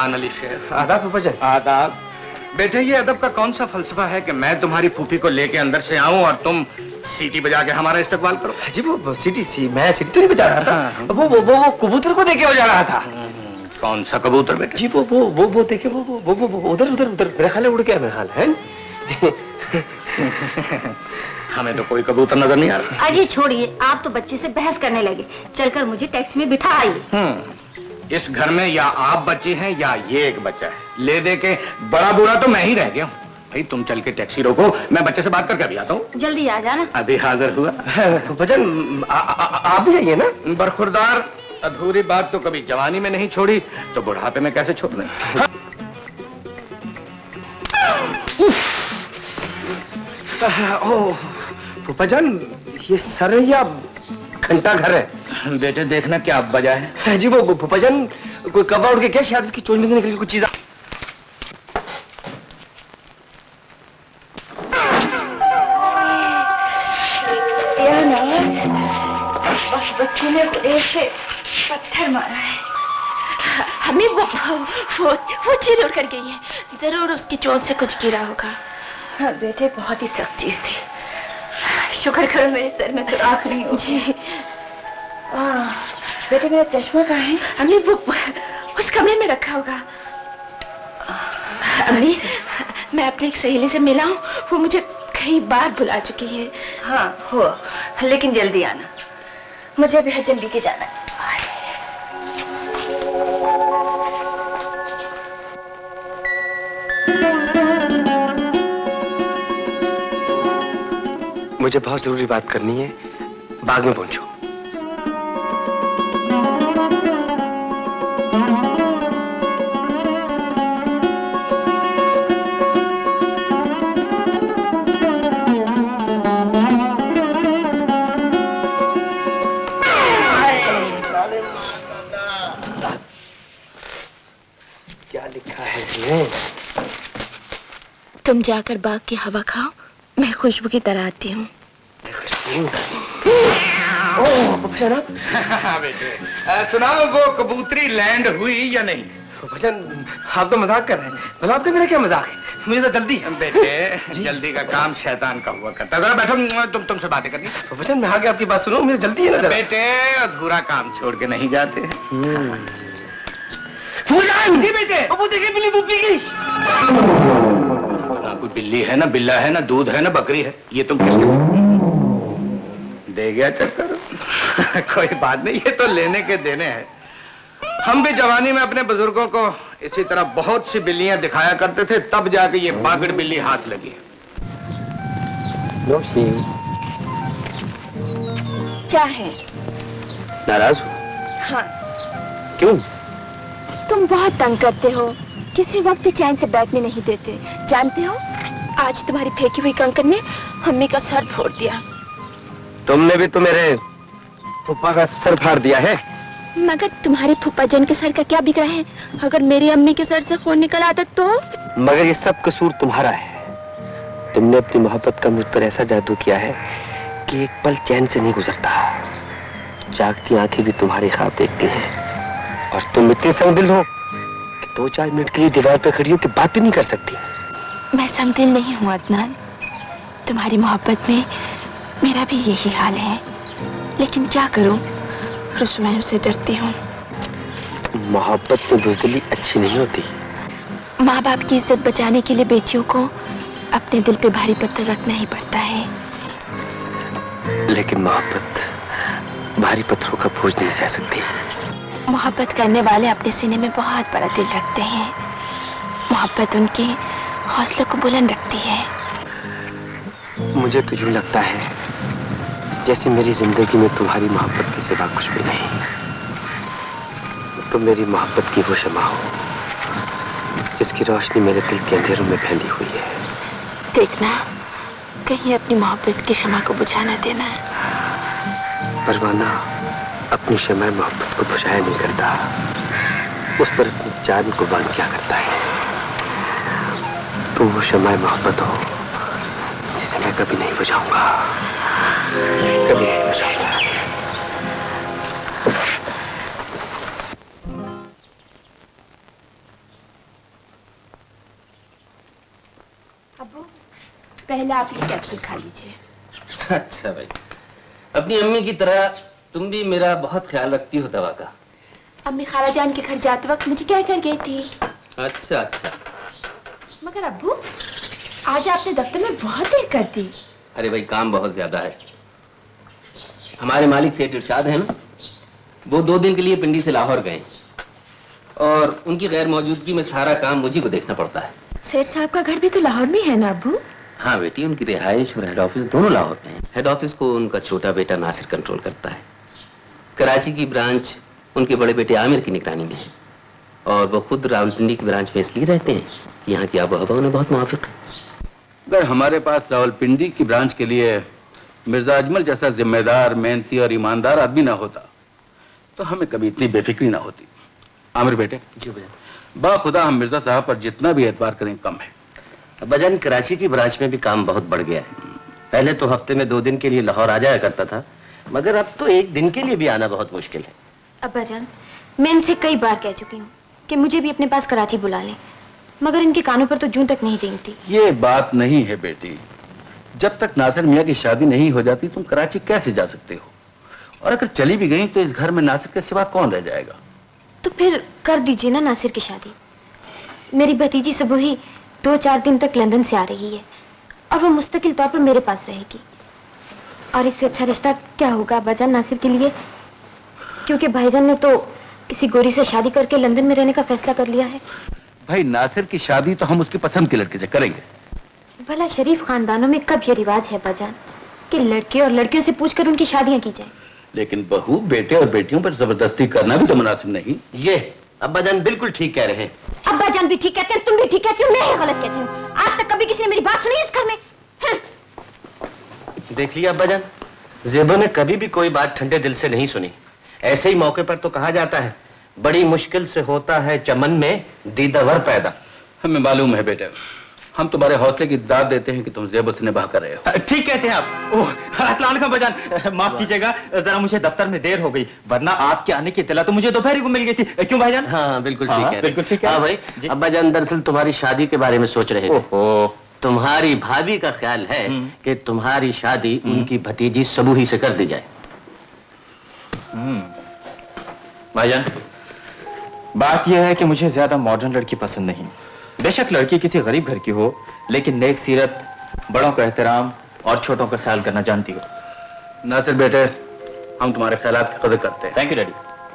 सुभान अली शेख। आदाब फूफा जान। आदाब। बेटे ये अदब का कौन सा फलसफा है कि मैं तुम्हारी फूफी को लेके अंदर से आऊं और तुम सीटी बजा के हमारा इस्तकबाल करो? जी वो सीटी मैं सीटी तो नहीं बजा रहा था। वो कबूतर को देके बजा रहा था। कौन सा कबूतर बेटे? जी वो देखे वो उधर उधर उधर मेरा ख्याल है उड़ गया, मेरा ख्याल है। हमें तो कोई कबूतर नजर नहीं आ रहा। अरे छोड़िए, आप तो बच्चे से बहस करने लगे। चलकर मुझे टैक्सी में बिठा आइए। इस घर में या आप बच्चे हैं या ये एक बच्चा है। ले दे के बड़ा बुरा तो मैं ही रह गया हूँ। भाई तुम चल के टैक्सी रोको, मैं बच्चे से बात करके अभी आता हूँ। जल्दी आ जाना। अभी हाजिर हुआ। भजन आप भी जाइए ना। बरखुरदार, अधूरी बात तो कभी जवानी में नहीं छोड़ी तो बुढ़ापे में कैसे छोड़ने। ओह फूफा जान, ये सर या घंटा घर है? बेटे देखना क्या बजा है। जी वो फूफा जान कोई कबाड़ उड़ के क्या, शायद उसकी चोट में से निकली कुछ चीज। बच्चे ने गुरेज से पत्थर मारा है। हमें वो चील उड़ कर गई है। जरूर उसकी चोट से कुछ गिरा होगा। हाँ बेटे, बहुत ही सख्त चीज थी। शुक्र करो मेरे सर में सुराख नहीं हुआ। जी बेटे मेरा चश्मा कहाँ है? अम्मी वो उस कमरे में रखा होगा। अम्मी मैं अपनी एक सहेली से मिला हूँ, वो मुझे कई बार बुला चुकी है। हाँ हो, लेकिन जल्दी आना, मुझे बेहद जल्दी के जाना है। मुझे बहुत जरूरी बात करनी है, बाग में पहुंचो। क्या लिखा है इसमें? तुम जाकर बाग की हवा खाओ, मैं खुशबू की तरह आती हूँ। बेटे सुनाओ, वो कबूतरी लैंड हुई या नहीं? भजन आप तो मजाक कर रहे हैं। भला आपका मेरा क्या मजाक है? मुझे तो जल्दी है। बेटे जल्दी का काम शैतान का हुआ करता है। जरा बैठो, तुमसे बातें करनी। भजन मैं आगे आपकी बात सुनो, मुझे जल्दी है ना। बेटे अधूरा काम छोड़ के नहीं जाते हैं। जी बेटे, वो देखिए बिल्ली दूध पी गई। ना कोई बिल्ली है, ना बिल्ला है, ना दूध है, ना बकरी है। ये तुम किसके दे गया चक्कर। कोई बात नहीं, ये तो लेने के देने हैं। हम भी जवानी में अपने बुजुर्गों को इसी तरह बहुत सी बिल्लियां दिखाया करते थे, तब जाके ये बागड़ बिल्ली हाथ लगी। क्या है? नाराज हो? हाँ। क्यों? तुम बहुत तंग करते हो, किसी वक्त भी चैन से बैठने नहीं देते। जानते हो, आज तुम्हारी फेंकी हुई कंकड़ ने अम्मी का सर फोड़ दिया। तुमने भी तो मेरे फूफा का सर फाड़ दिया है। मगर तुम्हारे फूफा जन के सर का क्या बिगड़ा है? अगर मेरी अम्मी के सर से खून निकल आता तो? मगर ये सब कसूर तुम्हारा है। तुमने अपनी मोहब्बत का मुझ पर ऐसा जादू किया है कि एक पल चैन से नहीं गुजरता। जागती आंखें भी तुम्हारे ख्वाब देखती हैं और तुम इतने संगदिल हो कि 2-4 मिनट के लिए दीवार पर खड़ी हो के बात भी नहीं कर सकती। मैं संगदिल नहीं हूँ अदनान, तुम्हारी मोहब्बत में मेरा भी यही हाल है। लेकिन क्या करूं, रुसवाइयों से डरती हूँ। मोहब्बत में बुज़दिली अच्छी नहीं होती। माँ बाप की इज्जत बचाने के लिए बेटियों को अपने दिल पे भारी पत्थर रखना ही पड़ता है। लेकिन मोहब्बत भारी पत्थरों का बोझ नहीं सह सकती। मोहब्बत करने वाले अपने सीने में बहुत बड़ा दिल रखते हैं। मोहब्बत उनके हौसलों को बुलंद रखती है। मुझे तो यूं लगता है जैसे मेरी जिंदगी में तुम्हारी मोहब्बत के सिवा कुछ भी नहीं। तुम मेरी मोहब्बत की वो शमा हो जिसकी रोशनी मेरे दिल के अंधेरों में फैली हुई है। देखना, कहीं अपनी मोहब्बत की शमा को बुझा न देना। परवाना अपनी शमा मोहब्बत को बुझाया नहीं करता, उस पर अपनी जान कुर्बान किया करता है। तुम वो शमा मोहब्बत हो जिसे मैं कभी नहीं बुझाऊंगा, कभी नहीं बुझाऊंगा। पहले आप ये कैप्सूल खा लीजिए। अच्छा भाई, अपनी अम्मी की तरह तुम भी मेरा बहुत ख्याल रखती हो दवा का। अम्मी खालाजान के घर जाते वक्त मुझे क्या कर गई थी। अच्छा अच्छा। मगर अब्बू, आज आपने दफ्तर में बहुत देर कर दी। अरे भाई, काम बहुत ज्यादा है। हमारे मालिक सेठ इरशाद है ना, वो 2 दिन के लिए पिंडी से लाहौर गए और उनकी गैर मौजूदगी में सारा काम मुझे को देखना पड़ता है। सेठ साहब का घर भी तो लाहौर में है ना अब्बू? हाँ बेटी, उनकी रिहाइश और हेड ऑफिस दोनों लाहौर में है। हेड ऑफिस को उनका छोटा बेटा नासिर कंट्रोल करता है। कराची की ब्रांच उनके बड़े बेटे आमिर की निगरानी में है और वो खुद रावलपिंडी की ब्रांच में इसलिए रहते हैं, यहाँ की आबो हवा उन्हें बहुत मुवाफिक है। अगर हमारे पास रावलपिंडी की ब्रांच के लिए मिर्जा अजमल जैसा जिम्मेदार, मेहनती और ईमानदार आदमी ना होता तो हमें कभी इतनी बेफिक्री ना होती। आमिर बेटे, जी भैया। बाखुदा हम मिर्जा साहब पर जितना भी एतबार करें कम है। अब्बाजान, कराची की ब्रांच में भी काम बहुत बढ़ गया है। पहले तो हफ्ते में 2 दिन के लिए लाहौर आ जाया करता था, मगर अब तो 1 दिन के लिए भी आना बहुत मुश्किल है। अब्बाजान, मैं इनसे कई बार कह चुकी हूँ कि मुझे भी अपने पास कराची बुला लें, मगर इनके कानों पर तो जूं तक नहीं रेंगती। ये बात नहीं है बेटी, जब तक नासिर मियाँ की शादी नहीं हो जाती तुम कराची कैसे जा सकते हो? और अगर चली भी गई तो इस घर में नासिर के सिवा कौन रह जाएगा? तो फिर कर दीजिए ना नासिर की शादी। मेरी भतीजी सबोही 2-4 दिन तक लंदन से आ रही है और वो मुस्तकिल तौर पर मेरे पास रहेगी। और इससे अच्छा रिश्ता क्या होगा अब्बाजान नासिर के लिए, क्योंकि भाईजान ने तो किसी गोरी से शादी करके लंदन में रहने का फैसला कर लिया है। भाई, नासिर की शादी तो हम उसकी पसंद के लड़के से करेंगे। भला शरीफ खानदानों में कब ये रिवाज है अब्बाजान कि लड़के और लड़कियों से पूछकर उनकी शादियां की जाए? लेकिन बहू, बेटे और बेटियों पर जबरदस्ती करना भी तो मुनासिब नहीं। ये अब्बाजान बिल्कुल ठीक कह रहे हैं। अब्बाजान भी ठीक कहते हैं, तुम भी ठीक कहती हो, मैं ही गलत कहती हूँ। आज तक कभी किसी ने मेरी बात सुनी इस घर में? देख लिया अब्बाजान, ज़ेबा ने कभी भी कोई बात ठंडे दिल से नहीं सुनी। ऐसे ही मौके पर तो कहा जाता है, बड़ी मुश्किल से होता है चमन में दीदावर पैदा। हमें मालूम है बेटे, हम तुम्हारे हौसले की दाद देते हैं कि तुम ज़ेबा से निभा कर रहे हो। ठीक कहते हैं आप। ओह, अस्सलाम वालेकुम भाईजान, माफ कीजिएगा, जरा मुझे दफ्तर में देर हो गई, वरना आपके आने की इत्तला तो मुझे दोपहर को मिल गई थी। क्यों भाईजान? हाँ बिल्कुल ठीक है। बिल्कुल ठीक है। हाँ भाई, अब्बाजान दरअसल तुम्हारी शादी के बारे में सोच रहे थे। ओहो, तुम्हारी भाभी का ख्याल है कि तुम्हारी शादी उनकी भतीजी सबूही से कर दी जाए। भाईजान, बात यह है कि मुझे ज्यादा मॉडर्न लड़की पसंद नहीं। बेशक लड़की किसी गरीब घर की हो, लेकिन नेक सीरत, बड़ों का एहतराम और छोटों का ख्याल करना जानती हो। नासिर बेटे, हम तुम्हारे ख्यालात की कदर करते हैं थैंक यू डैडी।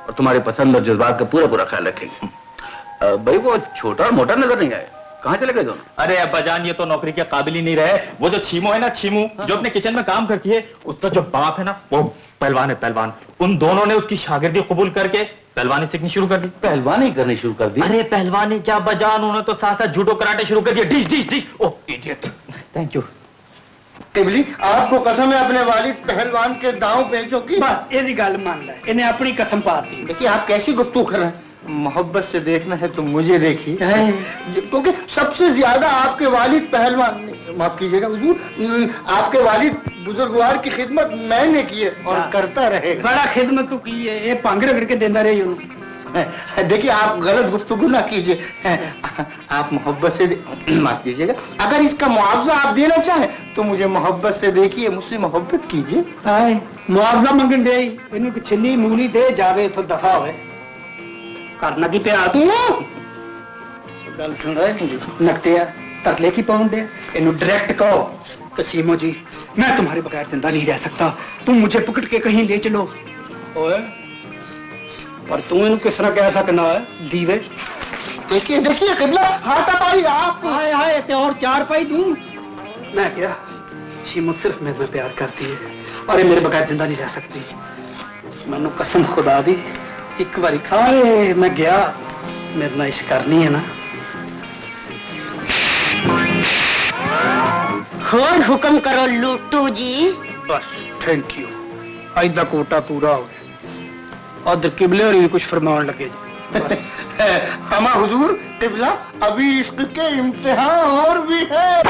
और तुम्हारी पसंद और जज्बात का पूरा पूरा ख्याल रखेंगे। भाई, वो छोटा और मोटा नजर नहीं आए, कहाँ चले गए दोनों? अरे अब्बाजान, ये तो नौकरी के काबिल ही नहीं रहे। वो जो छीमू है ना, छीमू जो अपने किचन में काम करती है, उसका जो बाप है ना, वो पहलवान है, पहलवान। उन दोनों ने उसकी शागिर्दी कबूल करके पहलवानी सीखनी शुरू कर दी। पहलवानी करनी शुरू कर दी? अरे पहलवानी क्या अब्बाजान, उन्होंने तो साथ साथ जूडो कराटे शुरू कर दिया। Dish dish dish. Oh idiot. Thank you. टिबली, आपको कसम है अपने वालिद पहलवान के दांव पेचों की। बस ये गल मान ला, इन्हें अपनी कसम पा दी। देखिए आप कैसी गुफ्तगू कर रहे हैं। मोहब्बत से देखना है तो मुझे देखिए, क्योंकि सबसे ज्यादा आपके वालिद पहलवान, माफ कीजिएगा हुजूर, आपके वालिद बुजुर्गवार की खिदमत मैंने की है और करता रहेगा। बड़ा खिदमत तू की है, ये पांग रगड़ के देता रही हूँ। देखिए आप गलत गुफ्तगू ना कीजिए। आप मोहब्बत से माफ कीजिएगा, अगर इसका मुआवजा आप देना चाहें तो मुझे मोहब्बत से देखिए, मुझसे मोहब्बत कीजिए। मुआवजा मंगन दे, इन्हें छिन्नी मूली दे जावे तो दफा होवे। करना की पे आ तू गल सुन रहे नकटिया तरले की पाउंड दे, इन्हें डायरेक्ट कहो कसीमो जी, मैं तुम्हारे बगैर जिंदा नहीं रह सकता, तुम मुझे पकड़ के कहीं ले चलो। ओए, पर तू इन्हें किस तरह कह सकना है दीवे? देखिए देखिए किबला, हाथ पाई आप। हाय हाय, ते और 4 पाई दूं मैं क्या? शीमो सिर्फ मेरे में प्यार करती है और ये मेरे बगैर जिंदा नहीं रह सकती। मैनू कसम खुदा दी, एक बारी खाए मैं गया, मेरे ना इश्क करनी है ना। और हुक्म करो लूटू जी। बस थैंक यू, आज दा कोटा पूरा हो गया। और किबले और भी कुछ फरमान लगे जी। हमा हुजूर टिबला, अभी इश्क के इम्तिहान और भी है।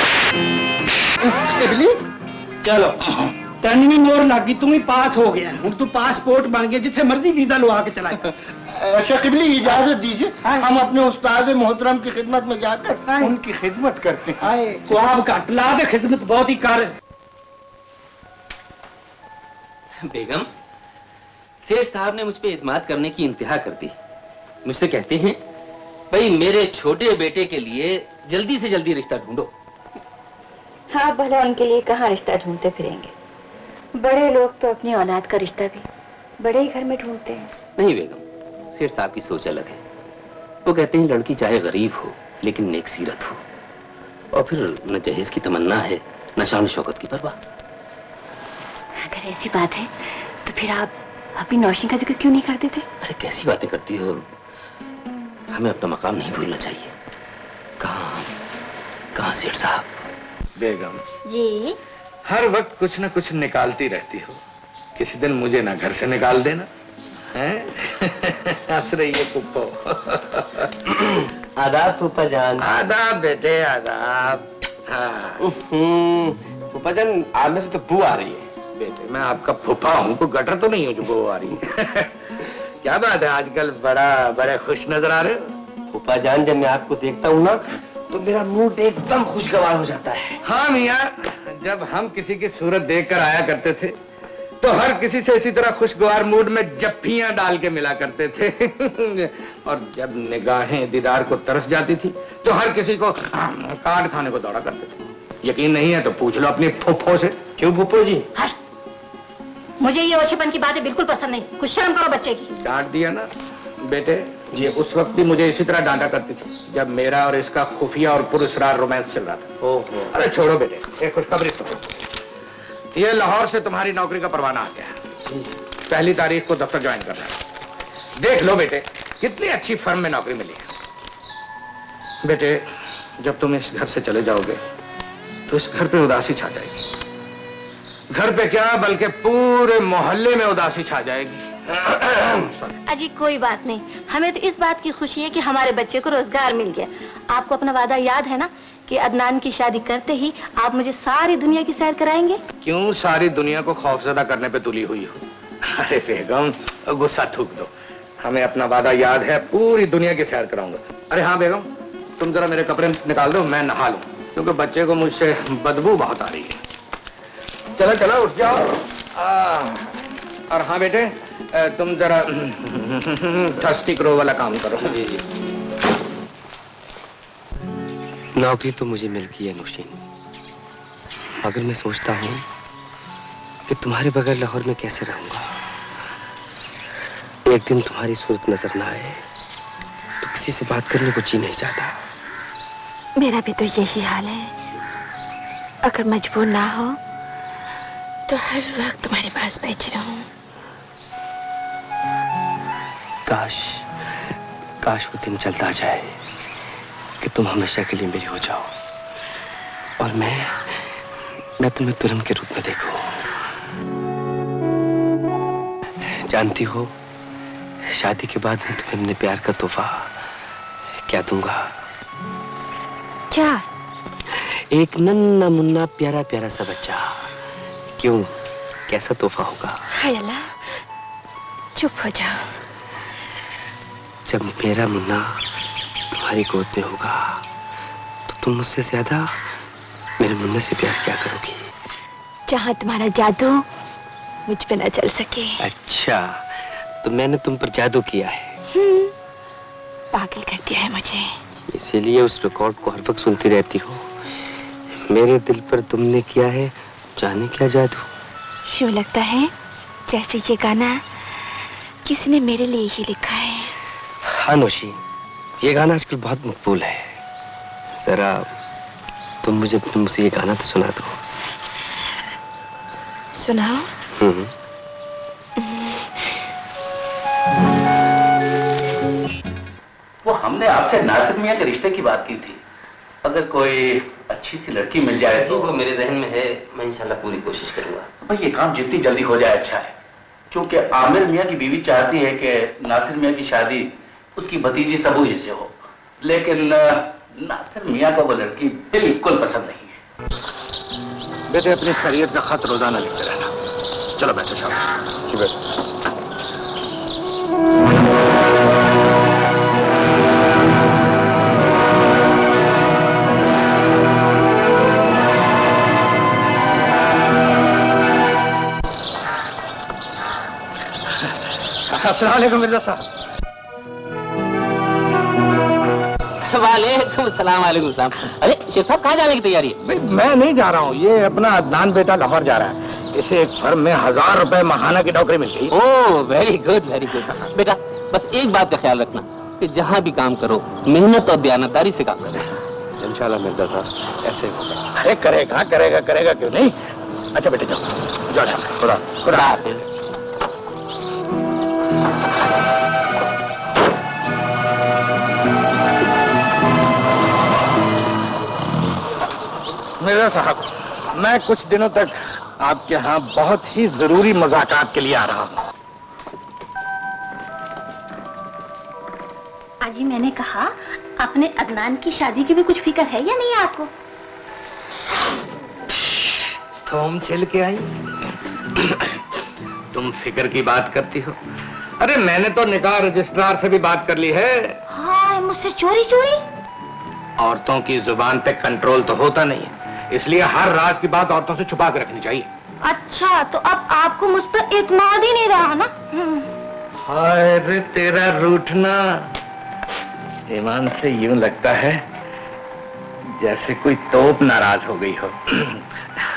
टिबली चलो तेन भी मोर लग गई, तू भी पास हो गया, हूं तू पासपोर्ट बन गया, जिथे मर्जी वीजा लवा के चला जा। अच्छा क़िबली इजाजत दीजिए, हम अपने उस्ताद मोहतरम की खिदमत में जाकर उनकी खिदमत करते हैं। आए ख्वाब घट ला दे, खिदमत बहुत ही कर। बेगम, सेठ साहब ने मुझ पे इत्मीनान करने की इंतहा कर दी। मुझसे कहते हैं भाई मेरे छोटे बेटे के लिए जल्दी से जल्दी रिश्ता ढूंढो। हाँ भला उनके लिए कहाँ रिश्ता ढूंढते फिरेंगे, बड़े लोग तो अपनी औलाद का रिश्ता भी बड़े ही घर में ढूंढते हैं। नहीं बेगम, सेठ साहब की सोच अलग है। वो कहते हैं लड़की चाहे गरीब हो लेकिन नेक सीरत हो, और फिर न जहेज की तमन्ना है न शान शौकत की परवाह। अगर ऐसी बात है तो फिर आप अपनी नौशी का जिक्र क्यों नहीं करते थे? अरे कैसी बातें करती हो, हमें अपना मकाम नहीं भूलना चाहिए। कहाँ सेठ साहब? बेगम जी हर वक्त कुछ न कुछ निकालती रहती हो, किसी दिन मुझे ना घर से निकाल देना हैं? हंस रही है पुप्पो। आदाब फूफा जान। आदाब बेटे आदाब। हाँ फूफा जान, आप में से तो बू आ रही है। बेटे मैं आपका फूफा हूँ, कोई गटर तो नहीं हो जो बू आ रही है। क्या बात है, आजकल बड़े खुश नजर आ रहे हो। फूफा जान, जब मैं आपको देखता हूँ ना तो मेरा मूड एकदम खुशगवार हो जाता है। हाँ मियाँ, जब हम किसी की सूरत देखकर आया करते थे तो हर किसी से इसी तरह खुशगवार मूड में जफ्फियां डाल के मिला करते थे। और जब निगाहें दीदार को तरस जाती थी तो हर किसी को काट खाने को दौड़ा करते थे। यकीन नहीं है तो पूछ लो अपनी फूफो से। क्यों फूफो जी? हश, मुझे ये ओछेपन की बातें बिल्कुल पसंद नहीं। कुछ शर्म करो बच्चे की। डांट दिया ना बेटे, ये उस वक्त भी मुझे इसी तरह डांटा करती थी जब मेरा और इसका खुफिया और पुरस्कार रोमांस चल रहा था। ओहो। अरे छोड़ो बेटे, एक खुशखबरी सुनो। ये लाहौर से तुम्हारी नौकरी का परवाना आ गया है। 1 तारीख को दफ्तर ज्वाइन करना है। देख लो बेटे, कितनी अच्छी फर्म में नौकरी मिली है। बेटे जब तुम इस घर से चले जाओगे तो इस घर पे उदासी छा जाएगी। घर पे क्या बल्कि पूरे मोहल्ले में उदासी छा जाएगी। अजी कोई बात नहीं, हमें तो इस बात की खुशी है कि हमारे बच्चे को रोजगार मिल गया। आपको अपना वादा याद है ना कि अदनान की शादी करते ही आप मुझे सारी दुनिया की सैर कराएंगे। क्यों सारी दुनिया को खौफजदा करने पे तुली हुई हो? अरे बेगम गुस्सा थूक दो, हमें अपना वादा याद है, पूरी दुनिया की सैर कराऊंगा। अरे हाँ बेगम, तुम जरा मेरे कपड़े निकाल दो, मैं नहा लूं, क्योंकि बच्चे को मुझसे बदबू बहुत आ रही है। चलो चलो उठ जाओ। और हाँ बेटे, तुम जरा थर्स्टी क्रो वाला काम करो। जी जी। नौकरी तो मुझे मिल गई है नौशीन, मगर मैं सोचता हूँ कि तुम्हारे बगैर लाहौर में कैसे रहूंगा। एक दिन तुम्हारी सूरत नजर ना आए तो किसी से बात करने को जी नहीं चाहता। मेरा भी तो यही हाल है। अगर मजबूर ना हो तो हर वक्त तुम्हारे पास बैठी रहूं। काश वो दिन चलता जाए कि तुम हमेशा के लिए मेरी हो जाओ और मैं तुम्हें तुरंत के रूप में देखूं। जानती हो, शादी के बाद मैं तुम्हें अपने प्यार का तोहफा क्या दूंगा? क्या? एक नन्ना मुन्ना प्यारा प्यारा सा बच्चा। क्यों, कैसा तोहफा होगा? हाय अल्लाह, चुप हो जाओ। जब मेरा मुन्ना तुम्हारी गोद में होगा तो तुम मुझसे ज्यादा मेरे मुन्ने से प्यार क्या करोगी? जहाँ तुम्हारा जादू मुझ पे न चल सके। अच्छा, तो मैंने तुम पर जादू किया है। पागल कर दिया है मुझे। इसीलिए उस रिकॉर्ड को हर वक्त सुनती रहती हो। मेरे दिल पर तुमने किया है जाने क्या जादू। यूं लगता है जैसे ये गाना किसी ने मेरे लिए ही लिखा है। हाँ नौशी, ये गाना आजकल बहुत मकबूल है। जरा तुम मुझे अपने मुझसे ये गाना तो सुना दो। सुनाओ। वो हमने आपसे नासिर मियां के रिश्ते की बात की थी। अगर कोई अच्छी सी लड़की मिल जाए तो वो मेरे जहन में है, मैं इंशाल्लाह पूरी कोशिश करूंगा। भाई ये काम जितनी जल्दी हो जाए अच्छा है, क्योंकि आमिर मियां की बीवी चाहती है कि नासिर मियां की शादी उसकी भतीजी सबूही से हो, लेकिन नासिर मियां को वो लड़की बिल्कुल पसंद नहीं है। बेटे अपनी खैरियत का खत रोजाना लिखते रहना। चलो बैठो साहब। जी बैठो। अस्सलाम वालेकुम मिर्जा साहब। वालेकुम सलाम। वालेकुम सलाम। अरे शेख साहब कहाँ जाने की तैयारी है? भाई मैं नहीं जा रहा हूँ, ये अपना अदनान बेटा लाहौर जा रहा है। इसे एक फर्म में 1000 रुपए माहाना की नौकरी मिल गई। Oh very good very good. बेटा बस एक बात का ख्याल रखना कि जहाँ भी काम करो मेहनत और दयानतदारी से काम करना। इंशाल्लाह मिर्जा साहब ऐसे होगा। अरे करेगा करेगा करेगा क्यों नहीं। अच्छा बेटे जाओ जाओ जाओ। खुदा खुदा हाफिज। मिर्जा साहब मैं कुछ दिनों तक आपके यहाँ बहुत ही जरूरी मुज़ाकरात के लिए आ रहा हूँ। आजी मैंने कहा अपने अदनान की शादी की भी कुछ फिक्र है या नहीं आपको? तुम छिल के आई। तुम फिक्र की बात करती हो। अरे मैंने तो निकाह रजिस्ट्रार से भी बात कर ली है। हाँ मुझसे चोरी चोरी? औरतों की जुबान पे कंट्रोल तो होता नहीं है, इसलिए हर राज की बात औरतों से छुपा के रखनी चाहिए। अच्छा तो अब आपको मुझ पर इत्मीनान ही नहीं रहा ना? हाय रे तेरा रूठना। ईमान से यूं लगता है जैसे कोई तोप नाराज हो गई हो।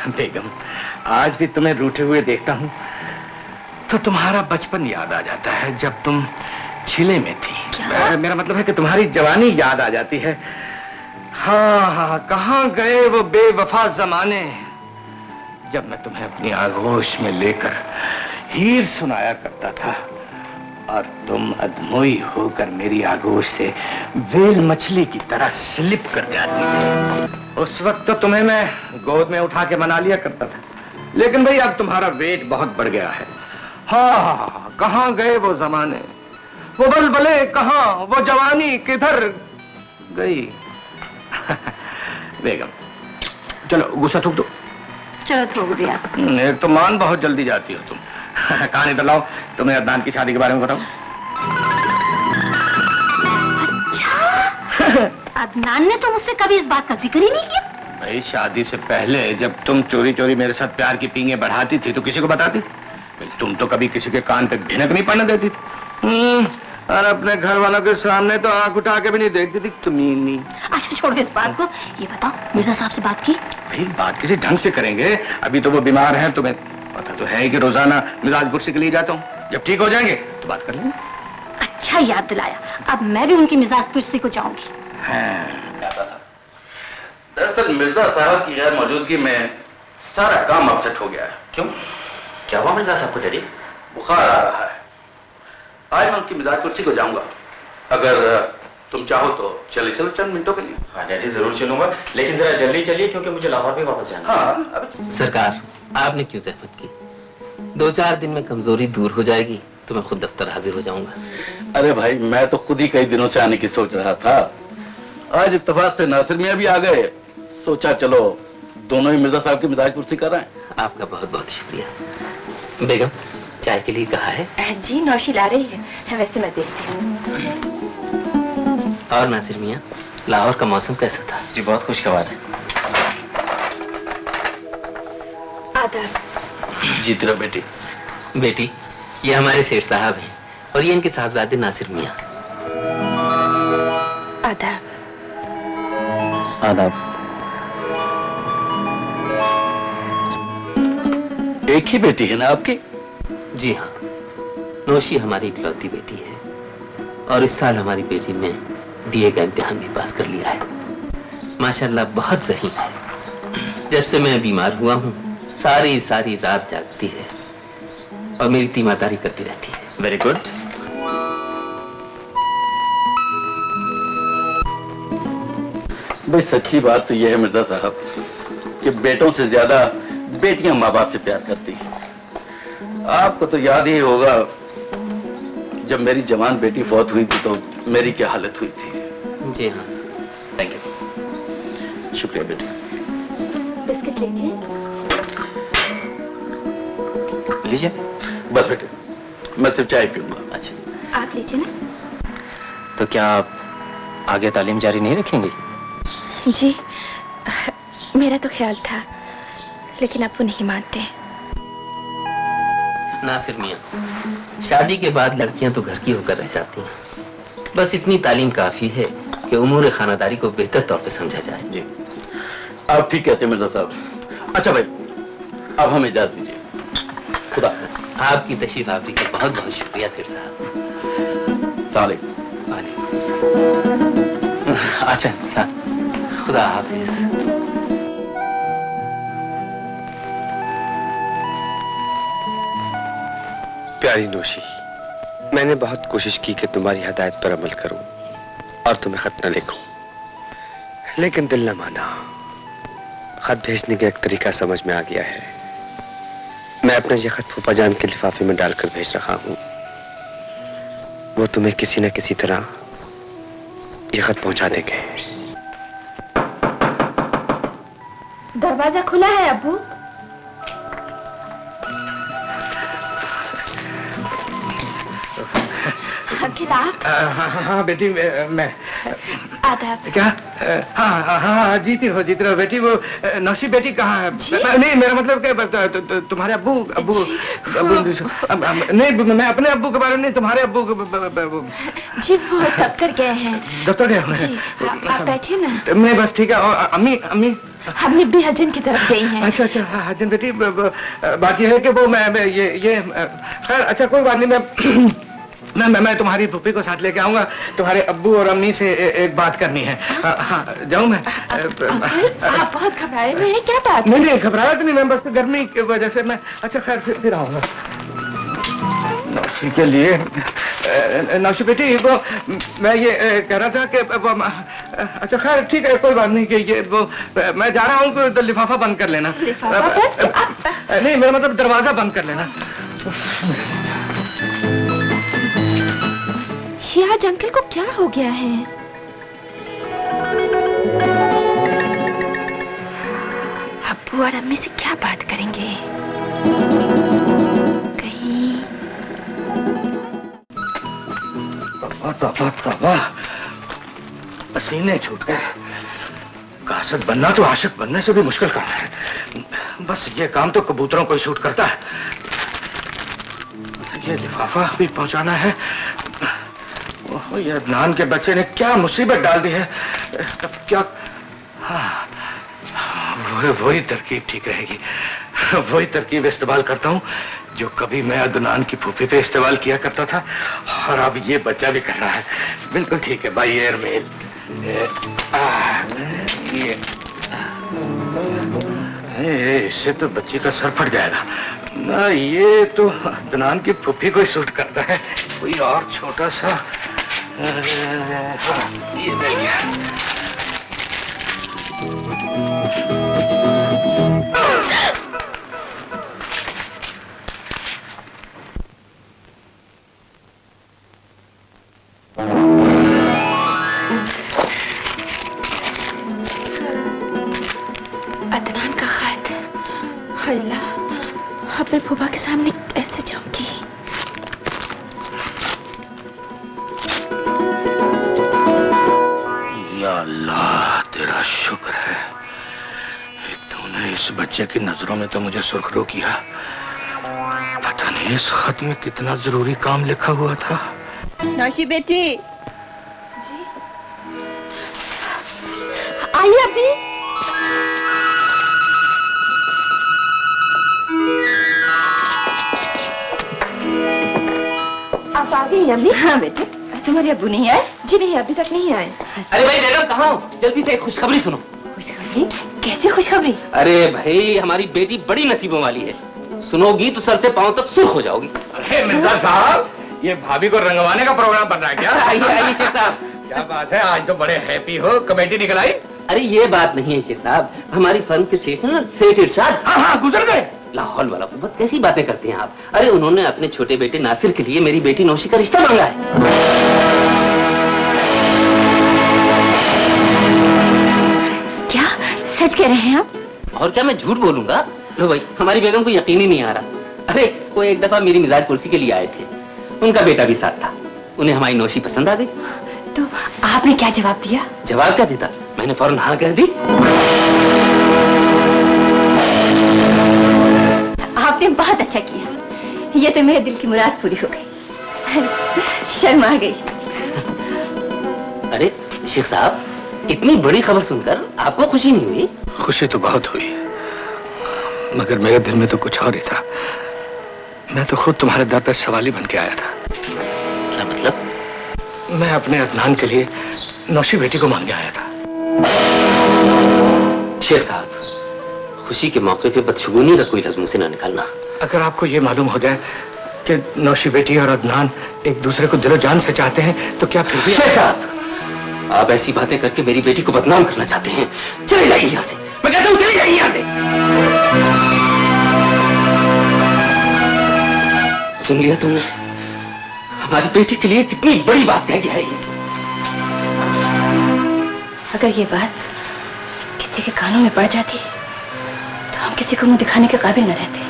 बेगम आज भी तुम्हें रूठे हुए देखता हूँ तो तुम्हारा बचपन याद आ जाता है जब तुम छिले में थी। मेरा मतलब है कि तुम्हारी जवानी याद आ जाती है। हाँ हाँ कहाँ गए वो बेवफा जमाने जब मैं तुम्हें अपनी आगोश में लेकर हीर सुनाया करता था और तुम अधमोई होकर मेरी आगोश से वेल मछली की तरह स्लिप कर जाती थी। उस वक्त तो तुम्हें मैं गोद में उठा के मना लिया करता था, लेकिन भाई अब तुम्हारा वेट बहुत बढ़ गया है। हाँ कहाँ गए वो जमाने, वो बलबले कहाँ, वो जवानी किधर गई। बेगम चलो गुस्सा थूक दो। चलो थोक दिया। एक तो मान बहुत जल्दी जाती हो तुम। कहानी तो लाओ, तुम्हें अदनान की शादी के बारे में बताओ। अच्छा अदनान ने तो मुझसे कभी इस बात का जिक्र ही नहीं किया। भाई शादी से पहले जब तुम चोरी चोरी मेरे साथ प्यार की पींगे बढ़ाती थी तो किसी को बताती थी? तुम तो कभी किसी के कान पे भिनक नहीं पड़ने देती थी। और अपने घर वालों के सामने तो आंख उठा के भी नहीं देखती थी कमीनी। अच्छा छोड़ दे इस बात को, ये बताओ मिर्जा साहब से बात की? भाई बात किसी ढंग से करेंगे, अभी तो वो बीमार हैं, तुम्हें पता तो है कि रोजाना मिजाज गुस्से के लिए जाता हूँ, जब ठीक हो जाएंगे तो बात कर लेंगे। अच्छा याद दिलाया, अब मैं भी उनकी मिजाज पुरसी को जाऊंगी। दरअसल मिर्जा साहब की गैर मौजूदगी में सारा काम अपसेट हो गया है। क्यों, क्या हुआ मिर्जा साहब को डैडी? बुखार आ रहा है, आज मैं उनकी मिजाज कुर्सी को जाऊंगा। अगर तुम चाहो तो चले चलो चंद मिनटों के लिए। हाँ डैडी जरूर चलूंगा, लेकिन जरा जल्दी चलिए क्योंकि मुझे लाहौर भी वापस जाना है। हाँ अभी सरकार आपने क्यों जहमत की? 2-4 दिन में कमजोरी दूर हो जाएगी तो मैं खुद दफ्तर हाजिर हो जाऊंगा। अरे भाई मैं तो खुद ही कई दिनों से आने की सोच रहा था। आज इत्तेफाक से नासिर मियां भी आ गए, सोचा चलो दोनों ही मिर्जा साहब की मिजाज कुर्सी कर रहे हैं। आपका बहुत बहुत शुक्रिया। बेगम चाय के लिए कहा है? जी नौशी ला रही है, वैसे मैं देखती हूँ। और नासिर मियां लाहौर का मौसम कैसा था? जी बहुत खुशगवार है। आदाब। जी तेरा बेटी। बेटी ये हमारे सेठ साहब हैं और ये इनके साहबजादे नासिर मियां। आदाब। आदाब। एक ही बेटी है ना आपकी? जी हाँ, नौशी हमारी इकलौती बेटी है और इस साल हमारी बेटी ने बीए का इम्तिहान भी पास कर लिया है। माशाल्लाह बहुत सही है। जब से मैं बीमार हुआ हूँ सारी सारी रात जागती है और मेरी तीमारदारी करती रहती है। Very good. भाई सच्ची बात तो यह है मिर्जा साहब कि बेटों से ज्यादा बेटियां माँ बाप से प्यार करती हैं। आपको तो याद ही होगा जब मेरी जवान बेटी फौत हुई थी तो मेरी क्या हालत हुई थी। जी हाँ। Thank you. शुक्रिया बेटी। बिस्किट लीजिए। लीजिए। बस बेटे, मैं सिर्फ चाय पीऊंगा। अच्छा, आप लीजिए ना। तो क्या आप आगे तालीम जारी नहीं रखेंगी? जी, मेरा तो ख्याल था, लेकिन अब वो नहीं मानते। नासिर मियां, शादी के बाद लड़कियां तो घर की होकर रह जाती हैं। बस इतनी तालीम काफी है कि उमूर खानादारी को बेहतर तौर पे समझा जाए। जी, आप ठीक कहते हैं मिर्जा साहब। अच्छा भाई, अब हमें इजाजत दीजिए। खुदा हाफ़िज़। आपकी तशरीफ आवरी का बहुत बहुत शुक्रिया सेठ साहब। सलाम। अच्छा साहब, खुदा हाफिज। प्यारी नौशी, मैंने बहुत कोशिश की कि तुम्हारी हिदायत पर अमल करूं और तुम्हें खत न लिखूं, लेकिन दिल न माना। खत भेजने का एक तरीका समझ में आ गया है। मैं अपना ये खत फूफा जान के लिफाफे में डालकर भेज रहा हूं। वो तुम्हें किसी न किसी तरह ये खत पहुंचा देंगे। दरवाजा खुला है अब्बू। अंकल आप? हाँ बेटी, मैं आदाब। क्या? हाँ, जीती रहो बेटी। वो नौशी बेटी कहाँ है? नहीं, मेरा मतलब कि तुम्हारे अब्बू नहीं, मैं अपने अब्बू के बारे में नहीं, तुम्हारे अब्बू जी वो दफ्तर गए हैं। दफ्तर गए हुए जी, आप बैठिए ना। नहीं बस ठीक है। और अम्मी हमने भी हजन की तरफ गई हैं। अच्छा, हजन बेटी, बात यह है कि वो मैं ये खैर अच्छा कोई बात नहीं। मैं तुम्हारी फूफी को साथ लेके आऊंगा। तुम्हारे अब्बू और अम्मी से एक बात करनी है। हाँ, जाऊं मैं? आप बहुत घबराए हुए हैं, क्या बात? नहीं, घबराया तो नहीं, मैं बस गर्मी की वजह से मैं। अच्छा खैर, फिर आऊंगा। नौशी के लिए, नौशी बेटी, वो मैं ये कह रहा था कि अच्छा खैर ठीक है, कोई बात नहीं कि ये वो मैं जा रहा हूँ, तो लिफाफा बंद कर लेना। नहीं, मेरा मतलब दरवाजा बंद कर लेना। शियाज अंकल को क्या हो गया है? अब्बू और अम्मी से क्या बात करेंगे? कहीं तौबा, पसीने छूट गए। कासद बनना तो आशिक बनने से भी मुश्किल काम है। बस ये काम तो कबूतरों को ही सूट करता है। ये लिफाफा भी पहुंचाना है। ओह, ये अदनान के बच्चे ने क्या मुसीबत डाल दी है। क्या? हाँ, वही तरकीब ठीक रहेगी। वही तरकीब इस्तेमाल करता हूँ जो कभी मैं अदनान की फूफी पे इस्तेमाल किया करता था, और अब ये बच्चा भी कर रहा है। बिल्कुल ठीक है बाई एयरमेल। इससे तो बच्ची का सर फट जाएगा ना। ये तो अदनान की फूफी को ही सूट करता है। कोई और छोटा सा ये मिल गया। अदनान का खत। अल्लाह, अपने फूफा के सामने कैसे जाऊंगी? या अल्लाह, तेरा शुक्र है, तूने इस बच्चे की नजरों में तो मुझे सुर्खरू किया। पता नहीं इस खत में कितना जरूरी काम लिखा हुआ था। नौशी बेटी, आइए अभी। आप आ गई अम्मी? हाँ बेटे, तुम्हारे अब्बू नहीं आए? जी नहीं, अभी तक नहीं आए। अरे भाई बेगम कहाँ हो? जल्दी से एक खुशखबरी सुनो। खुशखबरी? कैसी खुशखबरी? अरे भाई, हमारी बेटी बड़ी नसीबों वाली है। सुनोगी तो सर से पांव तक सुर्ख हो जाओगी। अरे मिर्जा साहब, ये भाभी को रंगवाने का प्रोग्राम बन रहा है क्या? आइए शेख साहब। क्या बात है, आज तो बड़े हैप्पी हो। कमेटी निकल आई? अरे ये बात नहीं है शेख साहब, हमारी फर्म के सेठ ना, सेठ इरशाद। हाँ, गुजर गए। लाहौल वाला बहुत कैसी बातें करते हैं आप। अरे उन्होंने अपने छोटे बेटे नासिर के लिए मेरी बेटी नौशी का रिश्ता मांगा है। क्या सच कह रहे हैं आप? और क्या मैं झूठ बोलूंगा? लो भाई, हमारी बेगम को यकीन ही नहीं आ रहा। अरे वो एक दफा मेरी मिजाज कुर्सी के लिए आए थे, उनका बेटा भी साथ था, उन्हें हमारी नौशी पसंद आ गई। तो आपने क्या जवाब दिया? जवाब क्या देता, मैंने फौरन हाँ कह दी। आपने बहुत अच्छा किया, ये तो मेरे दिल की मुराद पूरी हो गई। शर्म आ गई। अरे शेख साहब, इतनी बड़ी खबर सुनकर आपको खुशी नहीं हुई? खुशी तो बहुत हुई, मगर मेरे दिल में तो कुछ और ही था। मैं तो खुद तुम्हारे दर पे सवाली बन के आया था। क्या मतलब? मैं अपने अदनान के लिए नौशी बेटी को मांगने आया था। शेख साहब, खुशी के मौके पे बदशगुनी का कोई लफ्ज मुंह से ना निकालना। अगर आपको ये मालूम हो जाए कि नौशी बेटी और अदनान एक दूसरे को दिलो जान से चाहते हैं तो क्या फिर भी? शेख साहब, आप ऐसी बातें करके मेरी बेटी को बदनाम करना चाहते हैं। चले जाइए यहाँ से, मैं कहता हूँ चले जाइए यहाँ से। सुन लिया तुमने, हमारी बेटी के लिए कितनी बड़ी बात कह गया है ये। अगर ये बात किसी के कानों में पड़ जाती तो हम किसी को मुंह दिखाने के काबिल न रहते।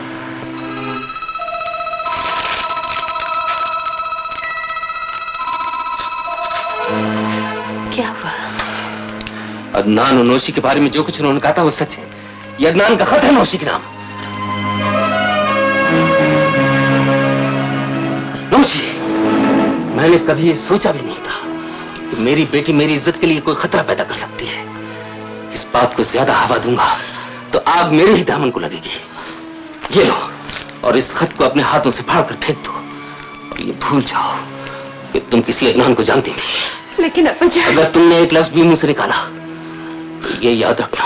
क्या हुआ? अदनान और नौशी के बारे में जो कुछ उन्होंने कहा था वो सच है। ये अदनान का खत है नौशी के नाम। नौशी, मैंने कभी ये सोचा भी नहीं था कि मेरी बेटी मेरी इज्जत के लिए कोई खतरा पैदा कर सकती है। इस बात को ज्यादा हवा दूंगा तो आग मेरे ही दामन को लगेगी। ये लो, और इस खत को अपने हाथों से फाड़ कर फेंक दो और ये भूल जाओ कि तुम किसी अदनान को जानती थी। लेकिन अगर तुमने एक लफ्ज भी मुंह से निकाला तो ये याद रखना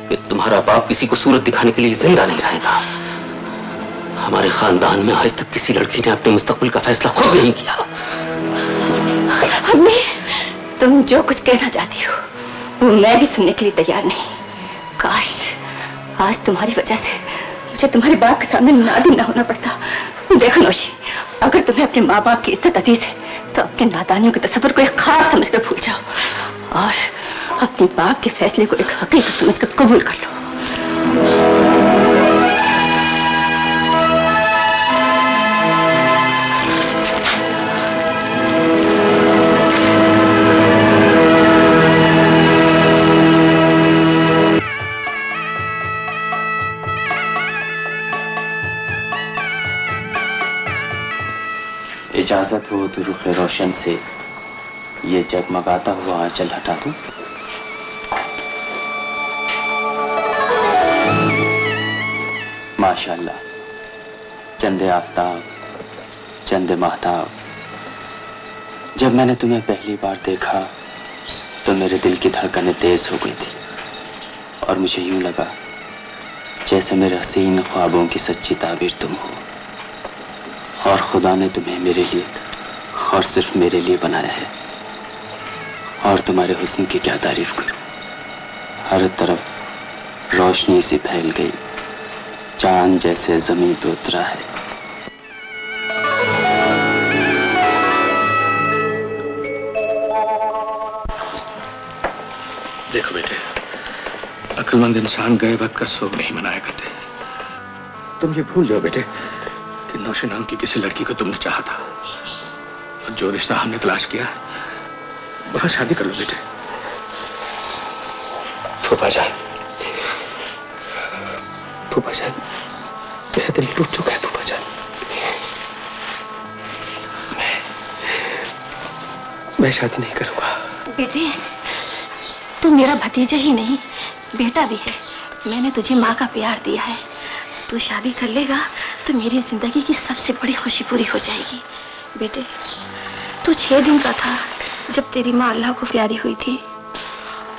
कि तुम्हारा बाप किसी को सूरत दिखाने के लिए जिंदा नहीं रहेगा। हमारे खानदान में आज तक किसी लड़की ने अपने मुस्तकबिल का फैसला खुद नहीं किया। अम्मी, तुम जो कुछ कहना चाहती हो वो मैं भी सुनने के लिए तैयार नहीं। काश आज तुम्हारी वजह से मुझे तुम्हारे बाप के सामने नादिम ना होना पड़ता। देखो नौशी, अगर तुम्हें अपने माँ बाप की इज्जत अजीज है तो अपने नादानियों के तस्वर को एक खास समझकर भूल जाओ और अपने बाप के फैसले को एक हकीकत समझकर कबूल कर लो। इजाजत हो तो रुख रोशन से ये जगमगाता हुआ आंचल हटा दूं। माशाअल्लाह, चंदे आफ्ताब, चंदे महताब, जब मैंने तुम्हें पहली बार देखा तो मेरे दिल की धड़कनें तेज हो गई थी और मुझे यूं लगा जैसे मेरे हसीन ख्वाबों की सच्ची ताबीर तुम हो और खुदा ने तुम्हें मेरे लिए और सिर्फ मेरे लिए बनाया है। और तुम्हारे हुस्न की क्या तारीफ करूं, हर तरफ रोशनी सी फैल गई, चांद जैसे जमीन पे उतरा है। देखो बेटे, अक्लमंद इंसान गए वक्त का शोक नहीं मनाया करते। तुम ये भूल जाओ बेटे कि नौशी नाम की किसी लड़की को तुमने चाहा था और जो रिश्ता हमने तलाश किया वहां शादी कर लो बेटे। फूफा जान, मेरा दिल टूट चुका है फूफा जान। मैं शादी नहीं करूंगा। बेटे, तू मेरा भतीजा ही नहीं बेटा भी है। मैंने तुझे माँ का प्यार दिया है। तू शादी कर लेगा तो मेरी जिंदगी की सबसे बड़ी खुशी पूरी हो जाएगी। बेटे, तू 6 दिन का था जब तेरी माँ अल्लाह को प्यारी हुई थी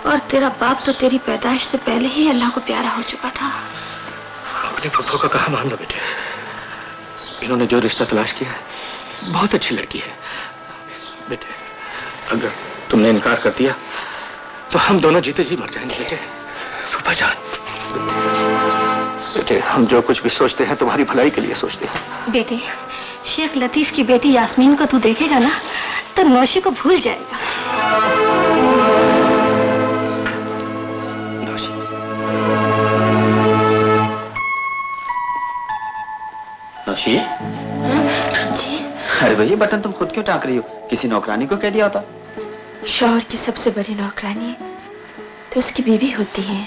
और तेरा बाप तो तेरी पैदाइश से पहले ही अल्लाह को प्यारा हो चुका था। अपने फुफ्फो का कहा मान लो बेटे, इन्होंने जो रिश्ता तलाश किया बहुत अच्छी लड़की है। बेटे, अगर तुमने इनकार कर दिया तो हम दोनों जीते जी मर जाएंगे बेटे। फूफा जान, बेटे हम जो कुछ भी सोचते हैं तुम्हारी भलाई के लिए सोचते हैं। बेटे, शेख लतीफ की बेटी यास्मीन को तू देखेगा ना तो नौशी को भूल जाएगा। नौशी, जी अरे भैया बटन तुम खुद क्यों टाँक रही हो? किसी नौकरानी को कह दिया होता। शौहर की सबसे बड़ी नौकरानी तो उसकी बीवी होती है।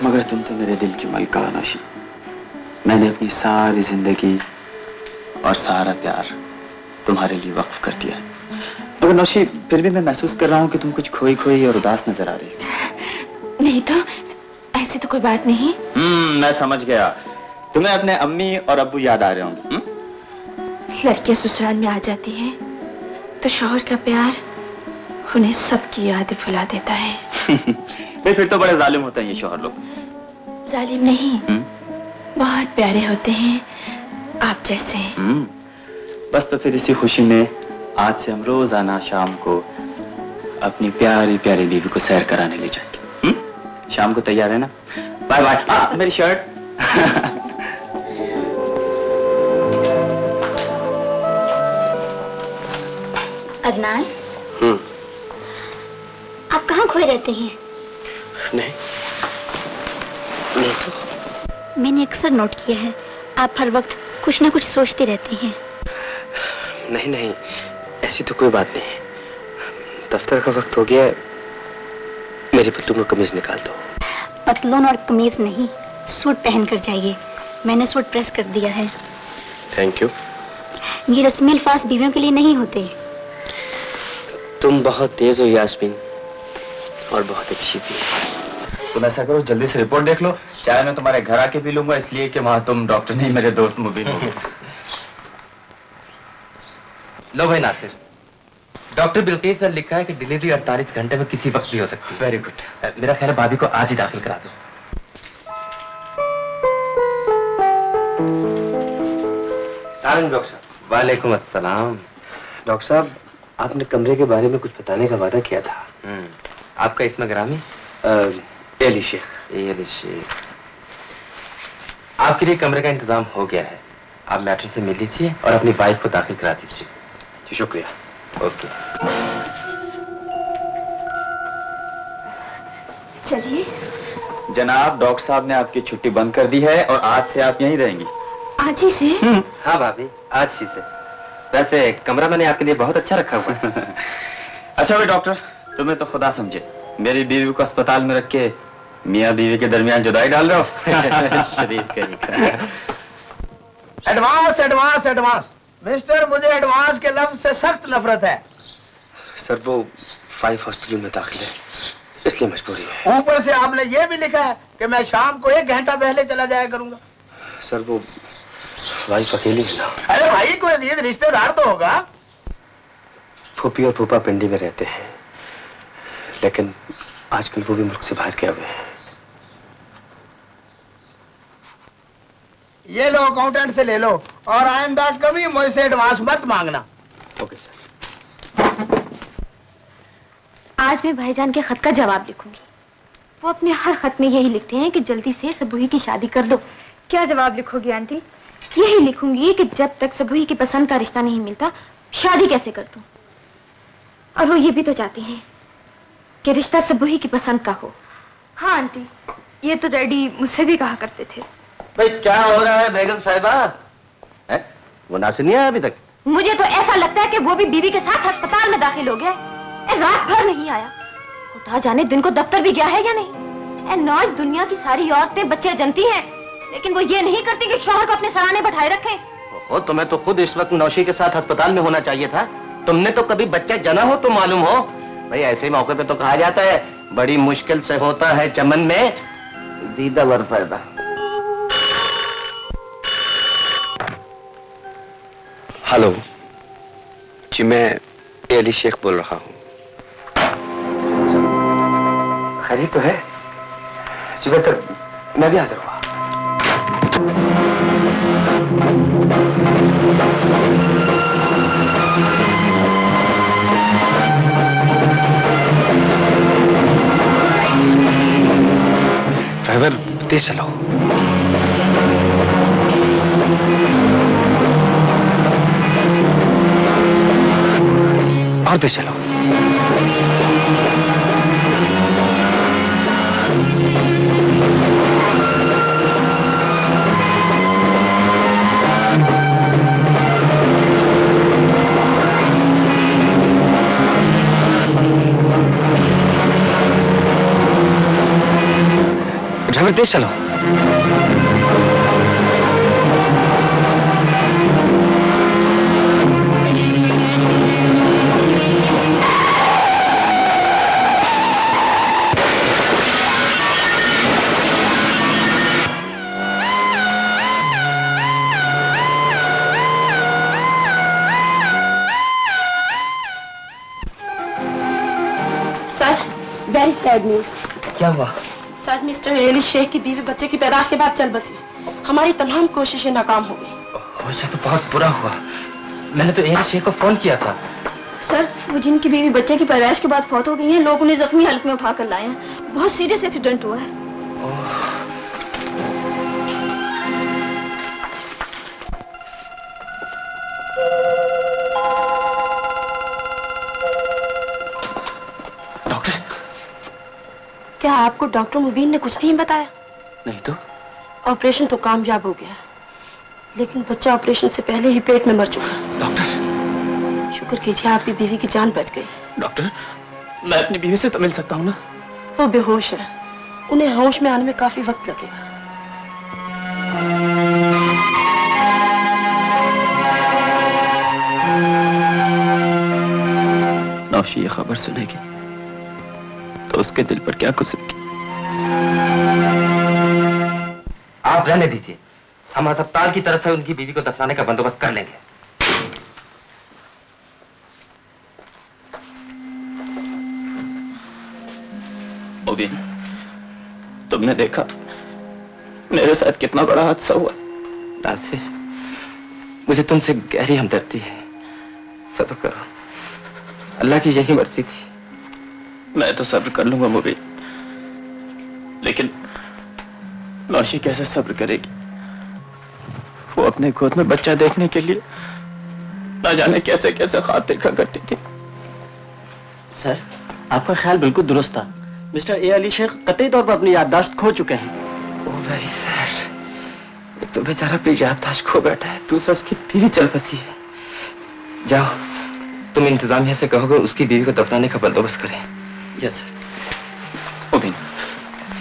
मगर तुम तो मेरे दिल की मलका हो नौशी। मैंने अपनी सारी जिंदगी और सारा प्यार तुम्हारे लिए वक्फ कर दिया है। मगर नौशी, फिर भी मैं महसूस कर रहा हूँ कि तुम कुछ खोई खोई और उदास नजर आ रही हो। नहीं तो ऐसी तो कोई बात नहीं। मैं समझ गया, तुम्हें अपने अम्मी और अब्बू याद आ रहे होंगे। लड़कियां ससुराल में आ जाती हैं तो शौहर का प्यार उन्हें सबकी यादें भुला देता है। फिर तो बड़े जालिम होते हैं ये शौहर लोग। जालिम नहीं, बहुत प्यारे होते हैं आप जैसे। बस तो फिर इसी खुशी में आज से हम रोजाना शाम को अपनी प्यारी प्यारी बीवी को सैर कराने ले जाएंगे। शाम को तैयार है ना? Bye bye. मेरी शर्ट। अदनान, आप कहाँ खोए रहते हैं? नहीं तो मैंने अक्सर नोट किया है, आप हर वक्त कुछ ना कुछ सोचते रहते हैं। नहीं नहीं, ऐसी तो कोई बात नहीं। दफ्तर का वक्त हो गया है, मेरी पतलून और कमीज निकाल दो। पतलून और कमीज नहीं, सूट पहन कर जाइए। मैंने सूट प्रेस कर दिया है। Thank you. ये रस्मी अल्फाज बीवियों के लिए नहीं होते। तुम बहुत तेज हो यास्मीन, और बहुत अच्छी भी। तुम ऐसा करो, जल्दी से रिपोर्ट देख लो। चाहे मैं तुम्हारे घर आके पी लूंगा, इसलिए कि वहां तुम डॉक्टर नहीं मेरे दोस्त मुबीन हो। लो भाई नासिर, डॉक्टर बिल्किस ने लिखा है कि डिलीवरी 48 घंटे में किसी वक्त भी हो सकती है। Very good. मेरा ख्याल है भाभी को आज ही दाखिल करा दो। सारंग डॉक्टर साहब। वालेकुम अस्सलाम। डॉक्टर साहब, आपने कमरे के बारे में कुछ बताने का वादा किया था। आपका इसमें ग्रामी? एली शेख। एली शेख। आपके लिए कमरे का इंतजाम हो गया है। आप मैट्रिक से मिल लीजिए और अपनी वाइफ को दाखिल करा दीजिए। जी शुक्रिया। ओके। चलिए। जनाब, डॉक्टर साहब ने आपकी छुट्टी बंद कर दी है और आज से आप यहीं रहेंगी। आज ही से? हाँ भाभी, आज ही से। वैसे कमरा मैंने आपके लिए बहुत अच्छा रखा हुआ है। अच्छा भाई डॉक्टर, तुम्हें तो खुदा समझे, मेरी बीवी को अस्पताल में रख के मियाँ बीवी के दरमियान जुदाई डाल रहे हो। शरीफ कहीं। एडवांस एडवांस एडवांस मिस्टर, मुझे एडवांस के लफ्ज से सख्त नफरत है। सर वो 5 हॉस्पिटल में दाखिल है, इसलिए मजबूरी है। ऊपर से आपने ये भी लिखा है कि मैं शाम को 1 घंटा पहले चला जाया करूंगा। सर वो वाइफ अकेली है ना। अरे भाई, कोई अजीज रिश्तेदार तो होगा। फूफी और फूफा पिंडी में रहते हैं, लेकिन आजकल वो भी मुल्क से बाहर गए हुए हैं। ये लो, अकाउंटेंट से ले लो, और आइंदा कभी मुझसे एडवांस मत मांगना। Okay sir. आज मैं भाईजान के खत का जवाब लिखूंगी। वो अपने हर खत में यही लिखते हैं कि जल्दी से सबूही की शादी कर दो। क्या जवाब लिखोगी आंटी? यही लिखूंगी कि जब तक सबूही की पसंद का रिश्ता नहीं मिलता, शादी कैसे कर दूं। और वो ये भी तो चाहते हैं कि रिश्ता सबूही की पसंद का हो। हाँ आंटी, ये तो डैडी मुझसे भी कहा करते थे। भाई क्या हो रहा है बेगम साहिबा? वो नासिर नहीं आया अभी तक? मुझे तो ऐसा लगता है कि वो भी बीवी के साथ अस्पताल में दाखिल हो गया। रात भर नहीं आया, खुदा जाने दिन को दफ्तर भी गया है या नहीं। नौज दुनिया की सारी औरतें बच्चे जनती हैं, लेकिन वो ये नहीं करती कि शौहर को अपने सराहने बैठाए रखें। ओ, तुम्हें तो खुद इस वक्त नौशी के साथ अस्पताल में होना चाहिए था। तुमने तो कभी बच्चा जना हो तो मालूम हो। भाई ऐसे मौके पे तो कहा जाता है बड़ी मुश्किल से होता है चमन में दीदा वर पैदा। हेलो जी, मैं एली शेख बोल रहा हूँ। खैरियत तो है जी? बेहतर मैं भी हाजिर हुआ। ड्राइवर तेज चलाओ। और तेज चलाओ। परदेश चलो। Very sad news. क्या हुआ? सर, मिस्टर एली शेख की बीवी बच्चे की पैदाइश के बाद चल बसी। हमारी तमाम कोशिशें नाकाम हो गई। मुझे तो बहुत बुरा हुआ। मैंने तो एली शेख को फोन किया था। सर, वो जिनकी बीवी बच्चे की पैदाइश के बाद फौत हो गई है, लोग उन्हें जख्मी हालत में उठाकर लाए हैं। बहुत सीरियस एक्सीडेंट हुआ है। क्या आपको डॉक्टर मुबीन ने कुछ नहीं बताया? नहीं तो। ऑपरेशन तो कामयाब हो गया, लेकिन बच्चा ऑपरेशन से पहले ही पेट में मर चुका। डॉक्टर, शुक्र कीजिए आपकी बीवी की जान बच गई। डॉक्टर, मैं अपनी बीवी से तो मिल सकता हूँ ना? वो बेहोश है, उन्हें होश में आने में काफी वक्त लगेगा। नौशी ये खबर सुनेगी तो उसके दिल पर क्या गुजरेगी? आप रहने दीजिए, हम अस्पताल की तरफ से उनकी बीवी को दफनाने का बंदोबस्त कर लेंगे। मुबीन, तुमने देखा मेरे साथ कितना बड़ा हादसा हुआ। नासिर, मुझे तुमसे गहरी हमदर्दी है। सब्र करो, अल्लाह की यही मर्जी थी। मैं तो सब्र कर लूंगा मुबीन, लेकिन नौशी कैसे सब्र करेगी? वो अपने गोद में बच्चा देखने के लिए ना जाने कैसे कैसे ख्वाब देखा करती थी। सर, आपका ख्याल बिल्कुल दुरुस्त था। मिस्टर ए अली शेख कतई तौर पर अपनी याददाश्त खो चुके हैं। Oh very sad. एक तो बेचारा अपनी याददाश्त खो बैठा है, दूसरा उसकी बीवी चल बसी है। जाओ, तुम इंतजामिया से कहोगे उसकी बीवी को दफनाने का बंदोबस्त करें। Yes sir. मुबीन,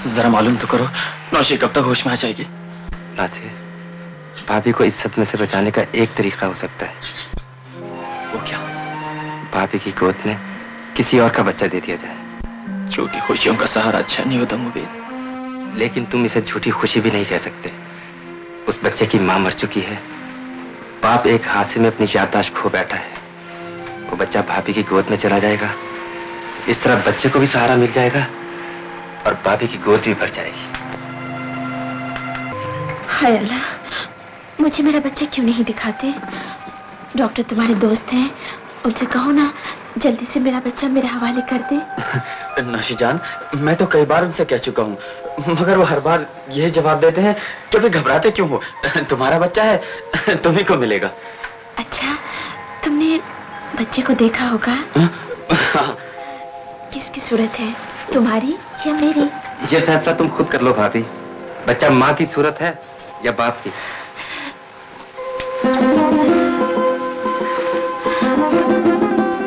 जरा मालूम तो करो नौशी कब तक होश में आ जाएगी? नासिर, भाभी को इस सदमे से बचाने का एक तरीका हो सकता है। वो क्या? भाभी की गोद में किसी और का बच्चा दे दिया जाए। झूठी खुशियों का सहारा अच्छा नहीं होता मुबीन। लेकिन तुम इसे झूठी खुशी भी नहीं कह सकते। उस बच्चे की मां मर चुकी है, बाप एक हादसे में अपनी याददाश्त खो बैठा है। वो बच्चा भाभी की गोद में चला जाएगा, इस तरह बच्चे को भी सहारा मिल जाएगा और भाभी की गोद भी भर जाएगी। हाय अल्लाह, मुझे मेरा बच्चा क्यों नहीं दिखाते? डॉक्टर तुम्हारे दोस्त हैं, उनसे कहो ना जल्दी से मेरा बच्चा मेरे हवाले कर दे। नौशी जान, मैं तो कई बार उनसे कह चुका हूँ, मगर वो हर बार यही जवाब देते हैं कि अभी घबराते क्यों हो, तुम्हारा बच्चा है, तुम्ही को मिलेगा। अच्छा, तुमने बच्चे को देखा होगा? किसकी सूरत है, तुम्हारी या मेरी? ये फैसला तुम खुद कर लो भाभी। बच्चा माँ की सूरत है या बाप की?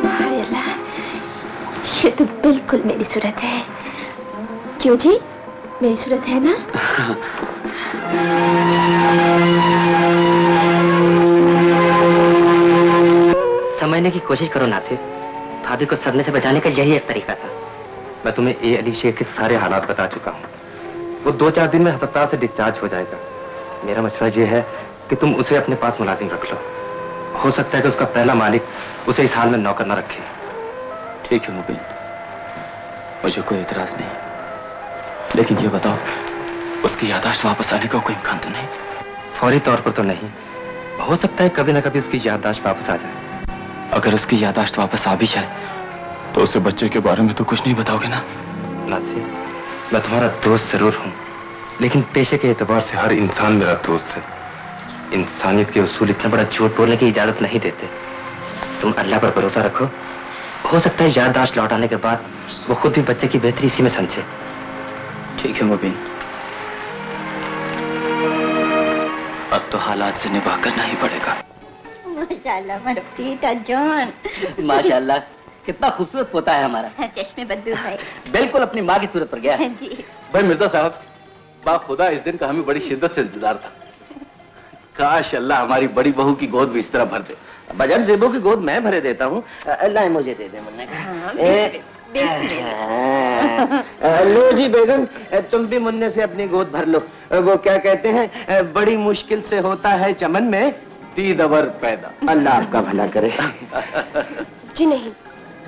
हाय अल्लाह, ये तो बिल्कुल मेरी सूरत है। क्यों जी, मेरी सूरत है ना? समझने की कोशिश करो नासिर, भाभी को सदमे से बचाने का यही एक तरीका था। मैं तुम्हें ए अली शेख के सारे हालात बता चुका हूँ। वो 2-4 दिन में अस्पताल से डिस्चार्ज हो जाएगा। मेरा मशवरा ये है कि तुम उसे अपने पास मुलाजिम रख लो। हो सकता है कि उसका पहला मालिक उसे इस हाल में नौकर न रखे। ठीक है मुबीन, मुझे कोई इतराज नहीं, लेकिन ये बताओ उसकी याददाश्त वापस आने का कोई इम्कान तो नहीं? फौरी तौर पर तो नहीं, हो सकता है कभी ना कभी उसकी याददाश्त वापस आ जाए। अगर उसकी याददाश्त वापस आ भी जाए तो उसे बच्चे के बारे में तो कुछ नहीं बताओगे ना? नासिर, मैं तुम्हारा दोस्त जरूर हूँ, लेकिन पेशे के एतबार से हर इंसान मेरा दोस्त है। इंसानियत के उसूल इतना बड़ा झूठ बोलने की इजाजत नहीं देते। तुम अल्लाह पर भरोसा रखो, हो सकता है याददाश्त लौट आने के बाद वो खुद भी बच्चे की बेहतरी इसी में समझे। ठीक है मुबीन, अब तो हालात से निभाह करना ही पड़ेगा। माशाल्लाह मेरा बेटा जॉन। माशाल्लाह, कितना खूबसूरत पोता है हमारा। चश्मे बदबू है। बिल्कुल अपनी माँ की सूरत पर गया। जी। भाई मिर्जा साहब, बाखुदा इस दिन का हमें बड़ी शिद्दत से इंतजार था। काश अल्लाह हमारी बड़ी बहू की गोद भी इस तरह भर दे। बजान जेबों की गोद मैं भरे देता हूँ। अल्लाह मुझे दे दे मुन्ने का। लो जी बेगम, तुम भी मुन्ने से अपनी गोद भर लो। वो क्या कहते हैं, बड़ी मुश्किल से होता है चमन में तीद अवर पैदा। अल्लाह आपका भला करे। जी नहीं,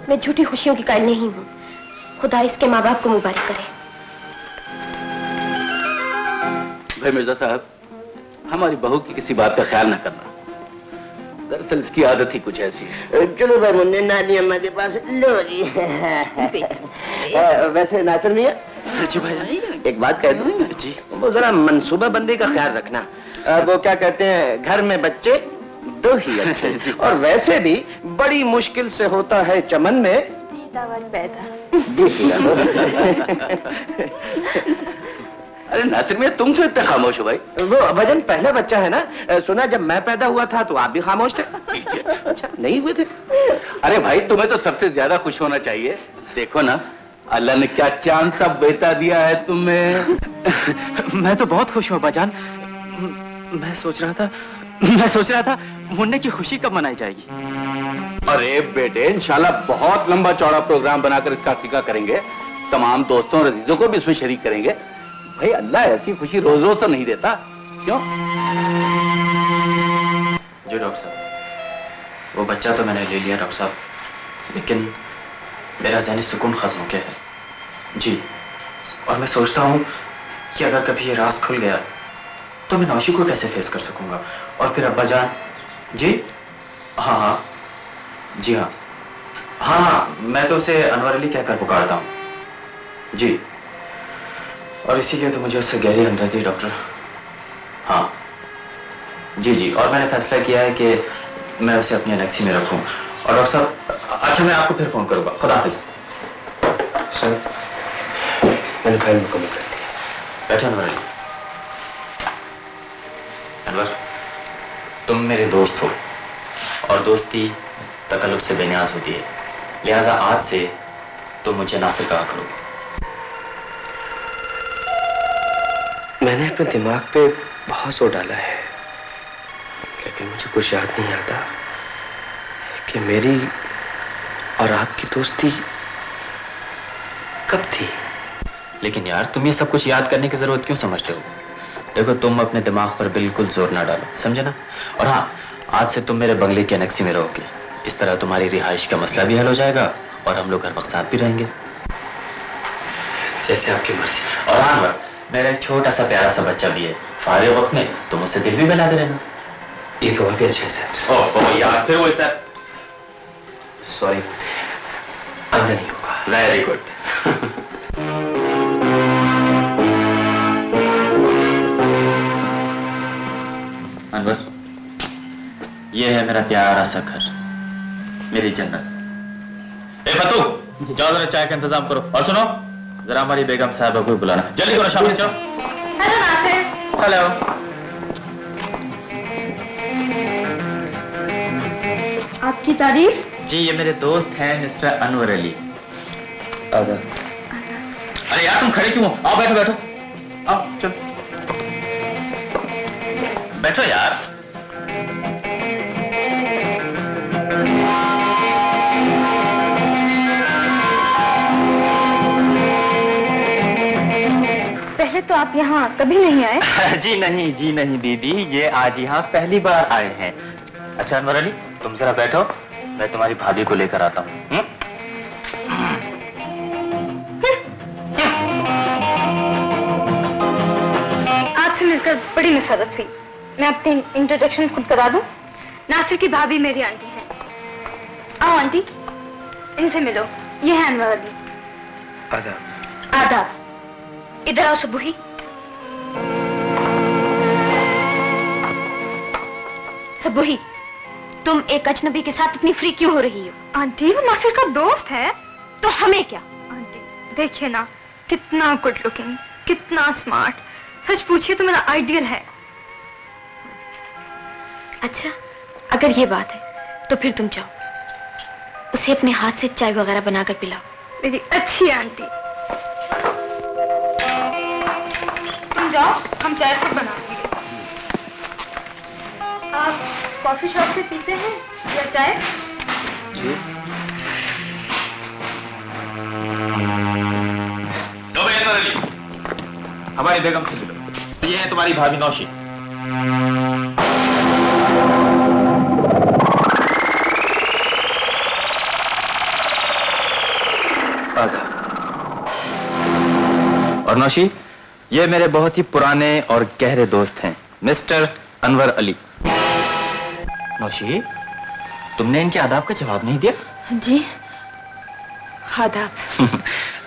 मैं झूठी खुशियों की कायल नहीं हूँ। खुदा इसके माँ बाप को मुबारक करे। भाई मिर्जा साहब, हमारी बहू की किसी बात का ख्याल न करना। दरअसल इसकी आदत ही कुछ ऐसी है। चलो भाई मुन्ने नानी अम्मा के पास लो जी। वैसे नासिर मियां जी भाई, एक बात कह दूं जी, वो जरा मंसूबा बंदी का ख्याल रखना। वो क्या कहते हैं, घर में बच्चे दो ही अच्छे। और वैसे भी बड़ी मुश्किल से होता है चमन में पैदा। अरे नासिर मियां, तुम क्यों इतने खामोश हो भाई? वो भजन पहला बच्चा है ना, सुना जब मैं पैदा हुआ था तो आप भी खामोश थे। अच्छा नहीं हुए थे? अरे भाई, तुम्हें तो सबसे ज्यादा खुश होना चाहिए। देखो ना, अल्लाह ने क्या चांद सा बेटा दिया है तुम्हें। मैं तो बहुत खुश हूँ बाजान। मैं सोच रहा था मुन्ने की खुशी कब मनाई जाएगी। अरे बेटे, इंशाल्लाह बहुत लंबा चौड़ा प्रोग्राम बनाकर इसका हकीका करेंगे। तमाम दोस्तों और अजीजों को भी इसमें शरीक करेंगे। भाई अल्लाह ऐसी खुशी रोज रोज तो नहीं देता, क्यों? जी डॉक्टर साहब, वो बच्चा तो मैंने ले लिया डॉक्टर साहब, लेकिन मेरा ज़हनी सुकून खत्म हो गया है जी। और मैं सोचता हूँ कि अगर कभी ये राज खुल गया तो मैं नौशी को कैसे फेस कर सकूंगा। और फिर अब्बा जान जी, हाँ जी हाँ, मैं तो उसे अनवर अली कहकर पुकारता हूँ जी। और इसीलिए तो मुझे उससे गहरी हमदर्दी डॉक्टर। हाँ जी, और मैंने फैसला किया है कि मैं उसे अपनी एनेक्सी में रखूं। और डॉक्टर साहब, अच्छा मैं आपको फिर फोन करूंगा। खुदा हाफिज। सर, मैंने फाइल मुकम्मल कर दी। बैठो अनवर अली। अनवर, तुम मेरे दोस्त हो और दोस्ती तकल्लुफ से बेनियाज होती है, लिहाजा आज से तुम मुझे नासिर कहा करो। मैंने अपने दिमाग पे बहुत जोर डाला है, लेकिन मुझे कुछ याद नहीं आता कि मेरी और आपकी दोस्ती कब थी। लेकिन यार, तुम ये सब कुछ याद करने की जरूरत क्यों समझते हो? देखो, तुम अपने दिमाग पर बिल्कुल जोर ना डालो, समझे ना? और हाँ, आज से तुम मेरे बंगले की एनेक्सी में रहोगे। इस तरह तुम्हारी रिहाइश का मसला भी हल हो जाएगा और हम लोग हर वक्त साथ भी रहेंगे। जैसे आपकी मर्जी। और हाँ, मेरा एक छोटा सा प्यारा सा बच्चा भी है। फारे वक्त में तुम उससे दिल भी बना दे रहना। ये तो और भी अच्छा है सर। ओह यार, फिर वो सर, सॉरी, अंदर नहीं होगा। Very good. अनवर, ये है मेरा प्यारा सा घर, मेरी जन्नत। ए फतू, जाओ जरा चाय का इंतजाम करो। और सुनो, जरा हमारी बेगम साहबा को बुलाना। जल्दी करो, शाबाश, चलो। हेलो नासिर। हेलो। आपकी तारीफ? जी, ये मेरे दोस्त हैं मिस्टर अनवर अली। आदा। अरे यार, तुम खड़े क्यों हो? आओ बैठो बैठो, आओ चलो बैठो यार। पहले तो आप यहाँ कभी नहीं आए? जी नहीं दीदी, ये आज यहाँ पहली बार आए हैं। अच्छा अनवर अली, तुम जरा बैठो, मैं तुम्हारी भाभी को लेकर आता हूँ। आपसे मिलकर बड़ी मसरत हुई। मैं अपनी इंट्रोडक्शन खुद करा दूं। नासिर की भाभी मेरी आंटी है। आओ आंटी, इनसे मिलो। ये है अनवर अली। आदाब। आदाब। इधर आओ सुबुही। सुबुही, तुम एक अजनबी के साथ इतनी फ्री क्यों हो रही हो? आंटी, वो नासिर का दोस्त है। तो हमें क्या? आंटी देखिए ना, कितना गुड लुकिंग, कितना स्मार्ट। सच पूछिए तो मेरा आइडियल है। अच्छा, अगर ये बात है तो फिर तुम जाओ, उसे अपने हाथ से चाय वगैरह बनाकर पिलाओ। मेरी अच्छी आंटी। तुम जाओ, हम चाय खुद बनाएंगे। आप कॉफी शॉप से पीते हैं या चाय? जी। हमारी बेगम से मिलो। ये है तुम्हारी भाभी नौशी। और नौशी, ये मेरे बहुत ही पुराने और गहरे दोस्त हैं, मिस्टर अनवर अली। नौशी, तुमने इनके आदाब का जवाब नहीं दिया? जी, आदाब।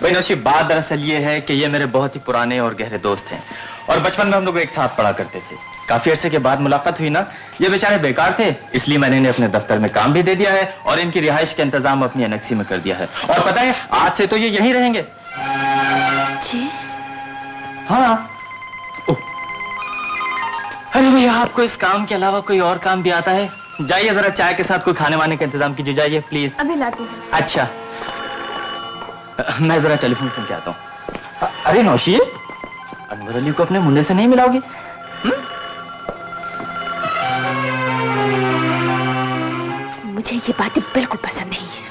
भाई नौशी, बात दरअसल ये है कि ये मेरे बहुत ही पुराने और गहरे दोस्त हैं और बचपन में हम लोग एक साथ पढ़ा करते थे। काफी अरसे के बाद मुलाकात हुई ना, ये बेचारे बेकार थे, इसलिए मैंने इन्हें अपने दफ्तर में काम भी दे दिया है और इनकी रिहाइश का इंतजाम अपनी एनेक्सी में कर दिया है। और पता है, आज से तो ये यहीं रहेंगे। जी? हाँ। अरे भैया, आपको इस काम के अलावा कोई और काम भी आता है? जाइए जरा चाय के साथ कोई खाने वाने का इंतजाम कीजिए, जाइए प्लीज। अभी लाती हूँ। अच्छा, मैं जरा टेलीफोन सुन के आता हूँ। अरे नौशी, अनवर अली को अपने मुंडे से नहीं मिलाओगी? मुझे ये बातें बिल्कुल पसंद नहीं है।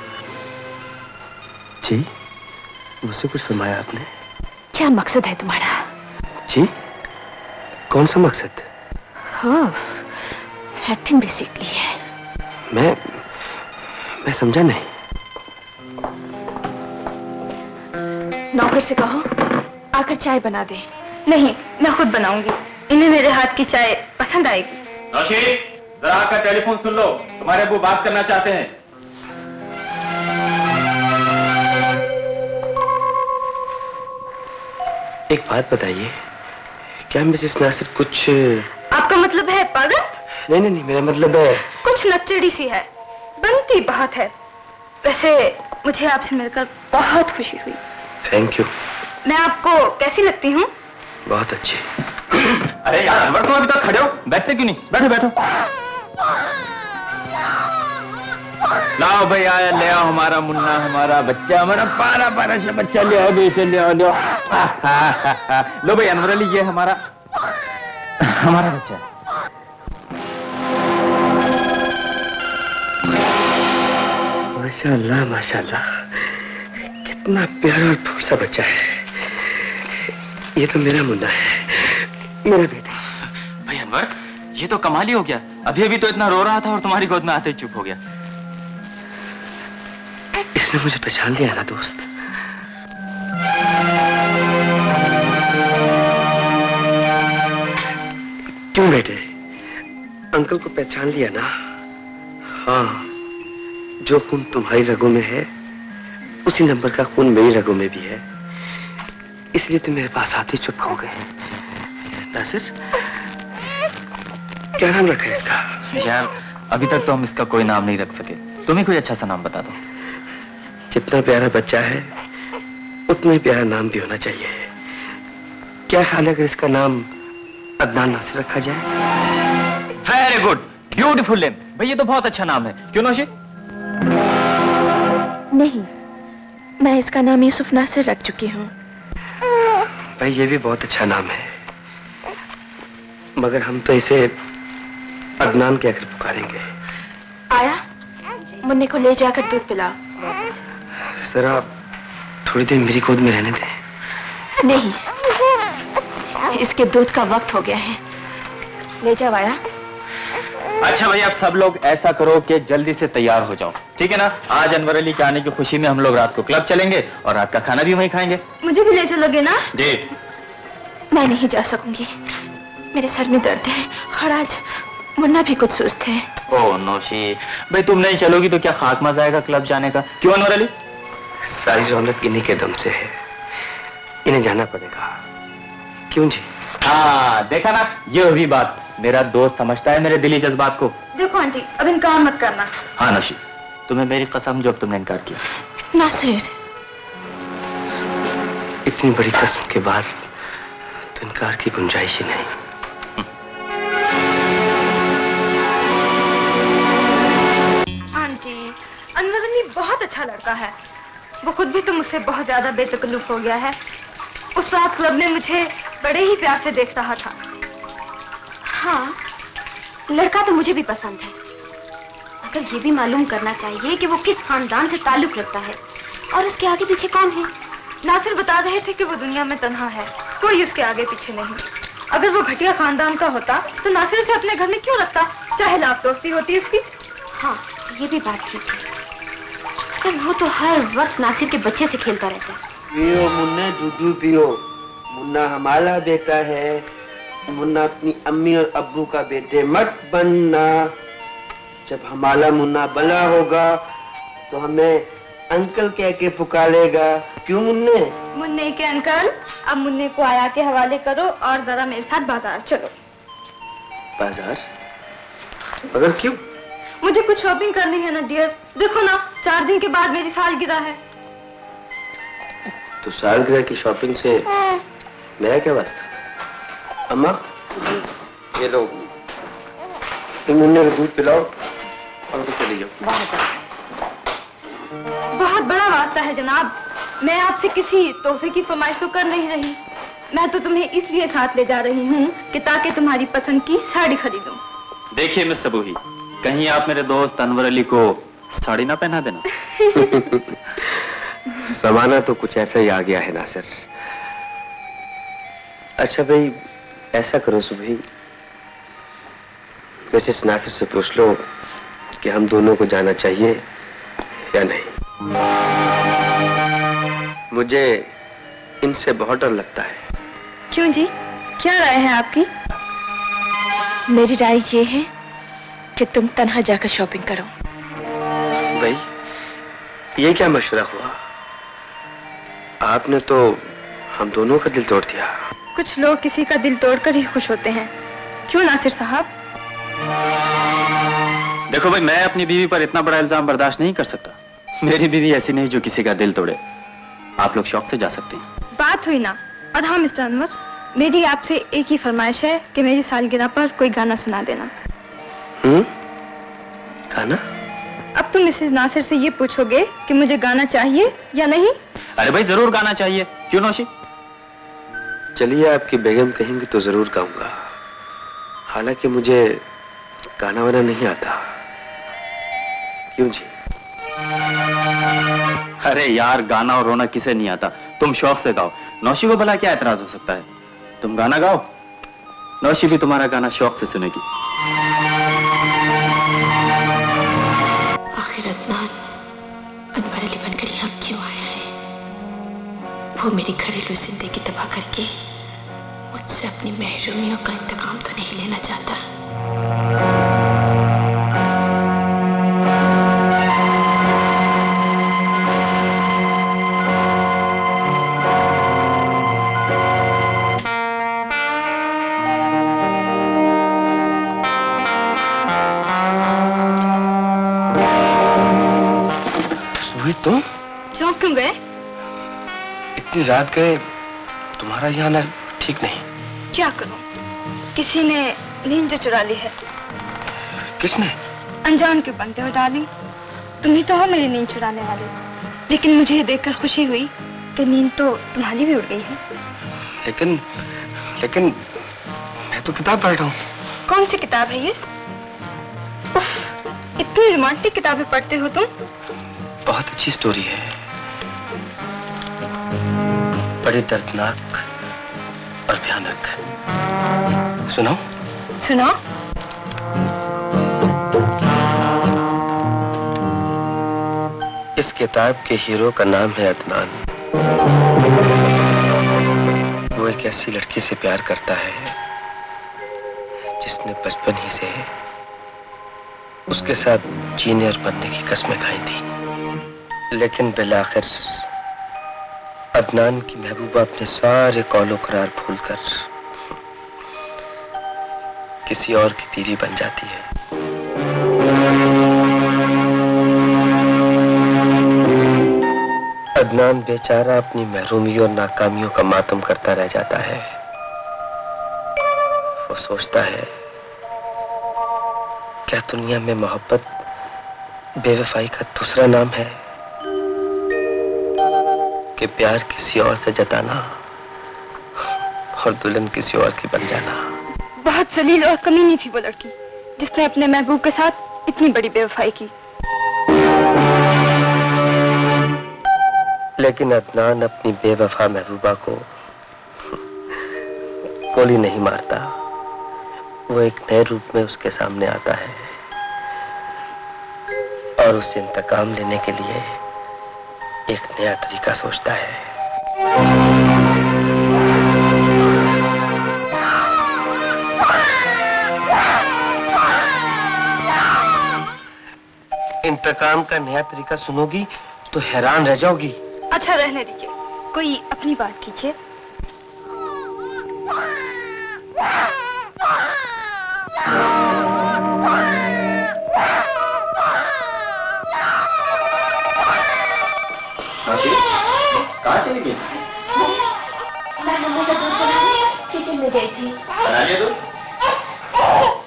जी, मुझसे कुछ फरमाया आपने? क्या मकसद है तुम्हारा? जी, कौन सा मकसद? हाँ, एक्टिंग भी सीख ली है। मैं समझा नहीं। नौकर से कहो आकर चाय बना दे। नहीं, मैं खुद बनाऊंगी। इन्हें मेरे हाथ की चाय पसंद आएगी। नौशी, जरा आकर टेलीफोन सुन लो, तुम्हारे अब्बू बात करना चाहते हैं। एक बात बताइए, क्या मिसेस नासिर कुछ... आपका मतलब है पागल? नहीं, मेरा मतलब है... कुछ नक्चड़ी सी है, बनती बहुत है। वैसे मुझे आपसे मिलकर बहुत खुशी हुई। Thank you. मैं आपको कैसी लगती हूँ? बहुत अच्छी। अरे यार अनवर, तुम अभी तक खड़े हो, बैठते क्यों नहीं? बैठो बैठो। लाओ भाई, आया ले आओ हमारा मुन्ना, हमारा बच्चा, हमारा पारा पारा सा बच्चा, ले आओ बेटे, ले आओ, ले आओ। लो भाई अनवर अली, ये हमारा बच्चा है। माशाल्लाह माशाल्लाह, कितना प्यारा और फूसा बच्चा है। ये तो मेरा मुन्ना है, मेरा बेटा। भाई अनवर, ये तो कमाल ही हो गया। अभी अभी तो इतना रो रहा था और तुम्हारी गोद में आते ही चुप हो गया। इसने मुझे पहचान लिया ना दोस्त। क्यों बेटे, अंकल को पहचान लिया ना? हाँ, जो खून तुम्हारी रगों में है उसी नंबर का खून मेरी रगों में भी है, इसलिए तुम मेरे पास आते ही चुप हो गए। नासिर, क्या नाम रखा है इसका? यार अभी तक तो हम इसका कोई नाम नहीं रख सके, तुम ही कोई अच्छा सा नाम बता दो। जितना प्यारा बच्चा है उतना ही प्यारा नाम भी होना चाहिए। क्या ख्याल है अगर इसका नाम अदनान नासिर रखा जाए? Very good, beautiful name. भाई ये तो बहुत अच्छा नाम है, क्यों नौशी? नहीं, मैं इसका नाम यूसुफ नासिर रख चुकी हूँ। भाई ये भी बहुत अच्छा नाम है, मगर हम तो इसे अदनान कहकर पुकारेंगे। आया, मुन्ने को ले जाकर दूध पिलाओ। जरा थोड़ी देर मेरी गोद में रहने दे। नहीं, इसके दूध का वक्त हो गया है, ले जाओ आया। अच्छा भाई, अब सब लोग ऐसा करो कि जल्दी से तैयार हो जाओ, ठीक है ना? आज अनवर अली के आने की खुशी में हम लोग रात को क्लब चलेंगे और रात का खाना भी वहीं खाएंगे। मुझे भी ले चलोगे ना? जी। मैं नहीं जा सकूंगी, मेरे सर में दर्द है और आज मुन्ना भी कुछ सुस्त है। ओह नौशी, भाई तुम नहीं चलोगी तो क्या खाक मजा आएगा क्लब जाने का? क्यों अनवर अली? सारी रौनक इन्हीं के दम से है, इन्हें जाना पड़ेगा। क्यों जी? हाँ देखा ना, ये भी बात, मेरा दोस्त समझता है मेरे दिली जज्बात को। देखो आंटी, अब इनकार मत करना। हाँ नौशी, तुम्हें मेरी कसम जो अब तुमने इनकार किया। नासिर, इतनी बड़ी कसम के बाद तो इनकार की गुंजाइश ही नहीं। आंटी, अनवर अली बहुत अच्छा लड़का है। वो खुद भी तो मुझसे बहुत ज्यादा बेतकल्लुफ हो गया है। उस रात क्लब में मुझे बड़े ही प्यार से देख रहा था। हाँ, लड़का तो मुझे भी पसंद है, मगर ये भी मालूम करना चाहिए कि वो किस खानदान से ताल्लुक रखता है और उसके आगे पीछे कौन है। नासिर बता रहे थे कि वो दुनिया में तन्हा है, कोई उसके आगे पीछे नहीं। अगर वो घटिया खानदान का होता तो नासिर उसे अपने घर में क्यों रखता, चाहे लाख दोस्ती होती उसकी। हाँ, ये भी बात ठीक है, मगर वो तो हर वक्त नासिर के बच्चे से खेलता रहता है। पियो मुन्ना, दूध पियो। मुन्ना हमारा बेटा है, मुन्ना अपनी अम्मी और अब्बू का बेटे मत बनना। जब हमारा मुन्ना बड़ा होगा तो हमें अंकल कह के पुकारेगा। क्यों मुन्ने? मुन्ने के अंकल, अब मुन्ने को आया के हवाले करो और जरा मेरे साथ बाजार चलो। बाजार? मगर क्यों? मुझे कुछ शॉपिंग करनी है ना डियर। देखो ना, 4 दिन के बाद मेरी सालगिरह है। तो सालगिरह की शॉपिंग से मेरा क्या वास्ता? अम्मा, ये लो, मुन्ने को दूध पिलाओ और तो चली जाओ। बहुत बड़ा वास्ता है जनाब। मैं आपसे किसी तोहफे की फरमाइश तो कर नहीं रही, मैं तो तुम्हें इसलिए साथ ले जा रही हूँ कि ताकि तुम्हारी पसंद की साड़ी खरीदूं। देखिए मिस सबूही, कहीं आप मेरे दोस्त अनवर अली को साड़ी ना पहना देना। समाना तो कुछ ऐसा ही आ गया है नासिर। अच्छा भाई, ऐसा करो सुबह, मिसेस नासिर से पूछ लो कि हम दोनों को जाना चाहिए या नहीं। मुझे इनसे बहुत डर लगता है। क्यों जी, क्या राय है आपकी? मेरी राय ये है कि तुम तन्हा जाकर शॉपिंग करो। भाई, ये क्या मशवरा हुआ? आपने तो हम दोनों का दिल तोड़ दिया। कुछ लोग किसी का दिल तोड़कर ही खुश होते हैं, क्यों नासिर साहब? देखो भाई, मैं अपनी बीवी पर इतना बड़ा इल्जाम बर्दाश्त नहीं कर सकता। मेरी बीवी ऐसी नहीं जो किसी का दिल तोड़े। आप लोग शौक से जा सकते हैं। बात हुई ना। और हाँ मिस्टर अनवर, मेरी आपसे एक ही फरमाइश है कि मेरी सालगिरह पर कोई गाना सुना देना। गाना? अब तुम मिसेस नासिर से ये पूछोगे कि मुझे गाना चाहिए या नहीं? अरे भाई, जरूर गाना चाहिए। क्यों नौशी? चलिए, आपकी बेगम कहेंगी तो जरूर गाऊंगा। हालांकि मुझे गाना वाना नहीं आता। क्यों जी? अरे यार, गाना और रोना किसे नहीं आता? तुम शौक से गाओ। नौशी को भला क्या एतराज हो सकता है? तुम गाना गाओ, नौशी भी तुम्हारा गाना शौक से सुनेगी। आखिर अदनान अनवर अली बनकर यहाँ क्यों आया है? वो मेरी घरेलू जिंदगी तबाह करके मुझसे अपनी महरूमियों का इंतकाम तो नहीं लेना चाहता। तुम चौंक क्यों गए? इतनी रात गए, तुम्हारा यहाँ आना ठीक नहीं। क्या करूं, किसी ने नींद जो चुरा ली है। किसने? अनजान क्यों बनते हो डार्लिंग, तुम ही तो हो मेरी नींद चुराने वाले। लेकिन मुझे ये देखकर खुशी हुई कि नींद तो तुम्हारी भी उड़ गई है। लेकिन मैं तो किताब पढ़ रहा हूँ। कौन सी किताब है ये? उफ, इतनी रोमांटिक किताबें पढ़ते हो तुम। बहुत अच्छी स्टोरी है, बड़ी दर्दनाक और भयानक। सुनो। सुनो। इस किताब के हीरो का नाम है अदनान। वो एक ऐसी लड़की से प्यार करता है जिसने बचपन ही से उसके साथ जीने और मरने की कस्में खाई थी। लेकिन बिलाखिर अदनान की महबूबा अपने सारे कौलो करार भूलकर किसी और की बीवी बन जाती है। अदनान बेचारा अपनी महरूमी और नाकामियों का मातम करता रह जाता है। वो सोचता है, क्या दुनिया में मोहब्बत बेवफाई का दूसरा नाम है? कि प्यार किसी और से जताना और दुल्हन किसी और की बन जाना। बहुत जलील और कमीनी थी वो लड़की जिसने अपने महबूब के साथ इतनी बड़ी बेवफाई की। लेकिन अदनान अपनी बेवफा महबूबा को गोली नहीं मारता, वो एक नए रूप में उसके सामने आता है और उससे इंतकाम लेने के लिए एक नया तरीका सोचता है। इंतकाम का नया तरीका सुनोगी तो हैरान रह जाओगी। अच्छा रहने दीजिए, कोई अपनी बात कीजिए। कहाँ चली गई? मैं मम्मी का दूध बनाने किचन में गई थी। बना लिया दूध?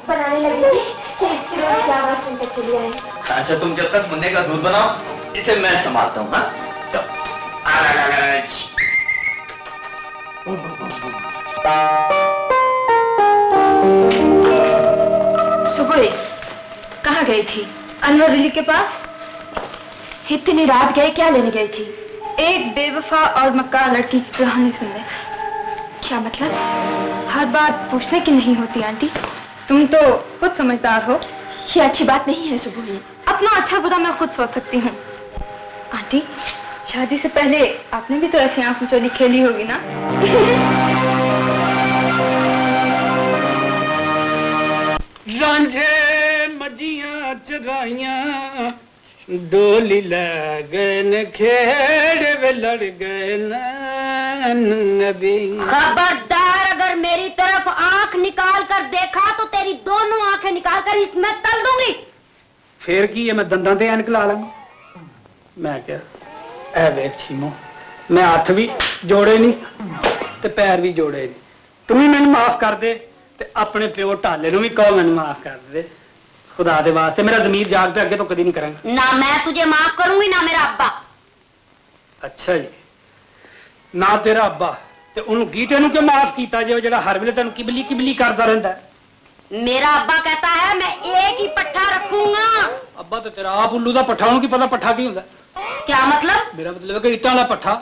बनाने लगी थी कि इसकी रोटी की आवाज सुनकर चली आई। अच्छा, तुम जब तक मुन्ने का दूध बनाओ, इसे मैं संभालता हूँ। हाँ, सुबह कहाँ गई थी? अनवर अली के पास। इतनी रात गए, क्या लेने गई थी? एक बेवफा और मक्कार लड़की की कहानी सुनने। क्या मतलब? हर बात पूछने की नहीं होती आंटी, तुम तो खुद समझदार हो। ये अच्छी बात नहीं है सुबह। अपना अच्छा बुरा मैं खुद सोच सकती हूँ। आंटी, शादी से पहले आपने भी तो ऐसी आंख मिचौली खेली होगी ना? रांझे मजियां चराइयां डोली लगन खेड़ वे लड़ गए नबी। खबरदार, अगर मेरी तरफ आंख निकाल कर देखा तो तेरी दोनों आंखें निकाल कर इसमें तल दूंगी। फिर की है, मैं दंदां ते ऐनक ला लांगा। मैं क्या ऐ वेख छीमो, मैं हाथ भी जोड़े नहीं ते पैर भी जोड़े नहीं। तुम ही मैनू माफ कर दे ते अपने प्यो ढाले नू भी कहो मैनू माफ कर दे। खुदा दे वास्ते मेरा जमीर जाग पे अगे तो कभी नहीं करेंगे। ना मैं तुझे माफ करूंगी ना मेरा अब्बा। अच्छा जी, ना तेरा अब्बा ते उन्होंने गीटे नू क्यों माफ कीता जे जेड़ा हर वेले तेनू किबली किबली करदा रहंदा है? मेरा अब्बा कहता है मैं एक ही पट्ठा रखूंगा। अब्बा तो तेरा आप उल्लू दा पट्ठा, की पता पट्ठा की हुंदा? क्या मतलब? मेरा मतलब है कि इट्टां दा पट्ठा,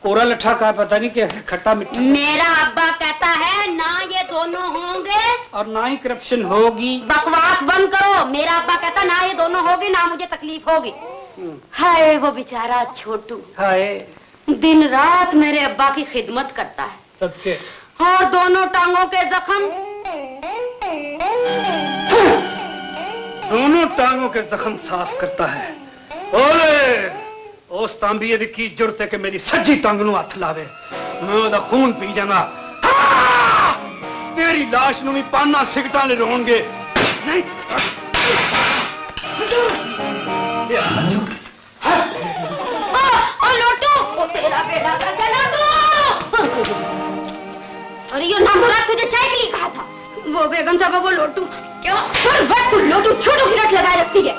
कोरा लट्ठा का पता नहीं कि खट्टा मीठा। मेरा अब्बा कहता है ना ये दोनों होंगे और ना ही करप्शन होगी। बकवास बंद करो। मेरा अब्बा कहता ना ये दोनों होगी ना मुझे तकलीफ होगी। हाय वो बेचारा छोटू, हाय दिन रात मेरे अब्बा की खिदमत करता है सबके, और दोनों टांगों के जख्म दोनों टांगों के जख्म साफ करता है। ओए उस तांबीए दी की जरूरत है कि मेरी सज्जी टंग नू हथ लावे, मैं ओदा खून पी जाऊंगा। तेरी लाश नू भी पाना सिगटां ले रोणगे। नहीं ओ लोटू, ओ तेरा बेटा का लोटू। अरे ये नंबर तुझे चाय के लिए कहा था। वो बेगम साहब, वो लोटू क्यों हर वक्त लोटू छोटू की रट लगाए रखती है।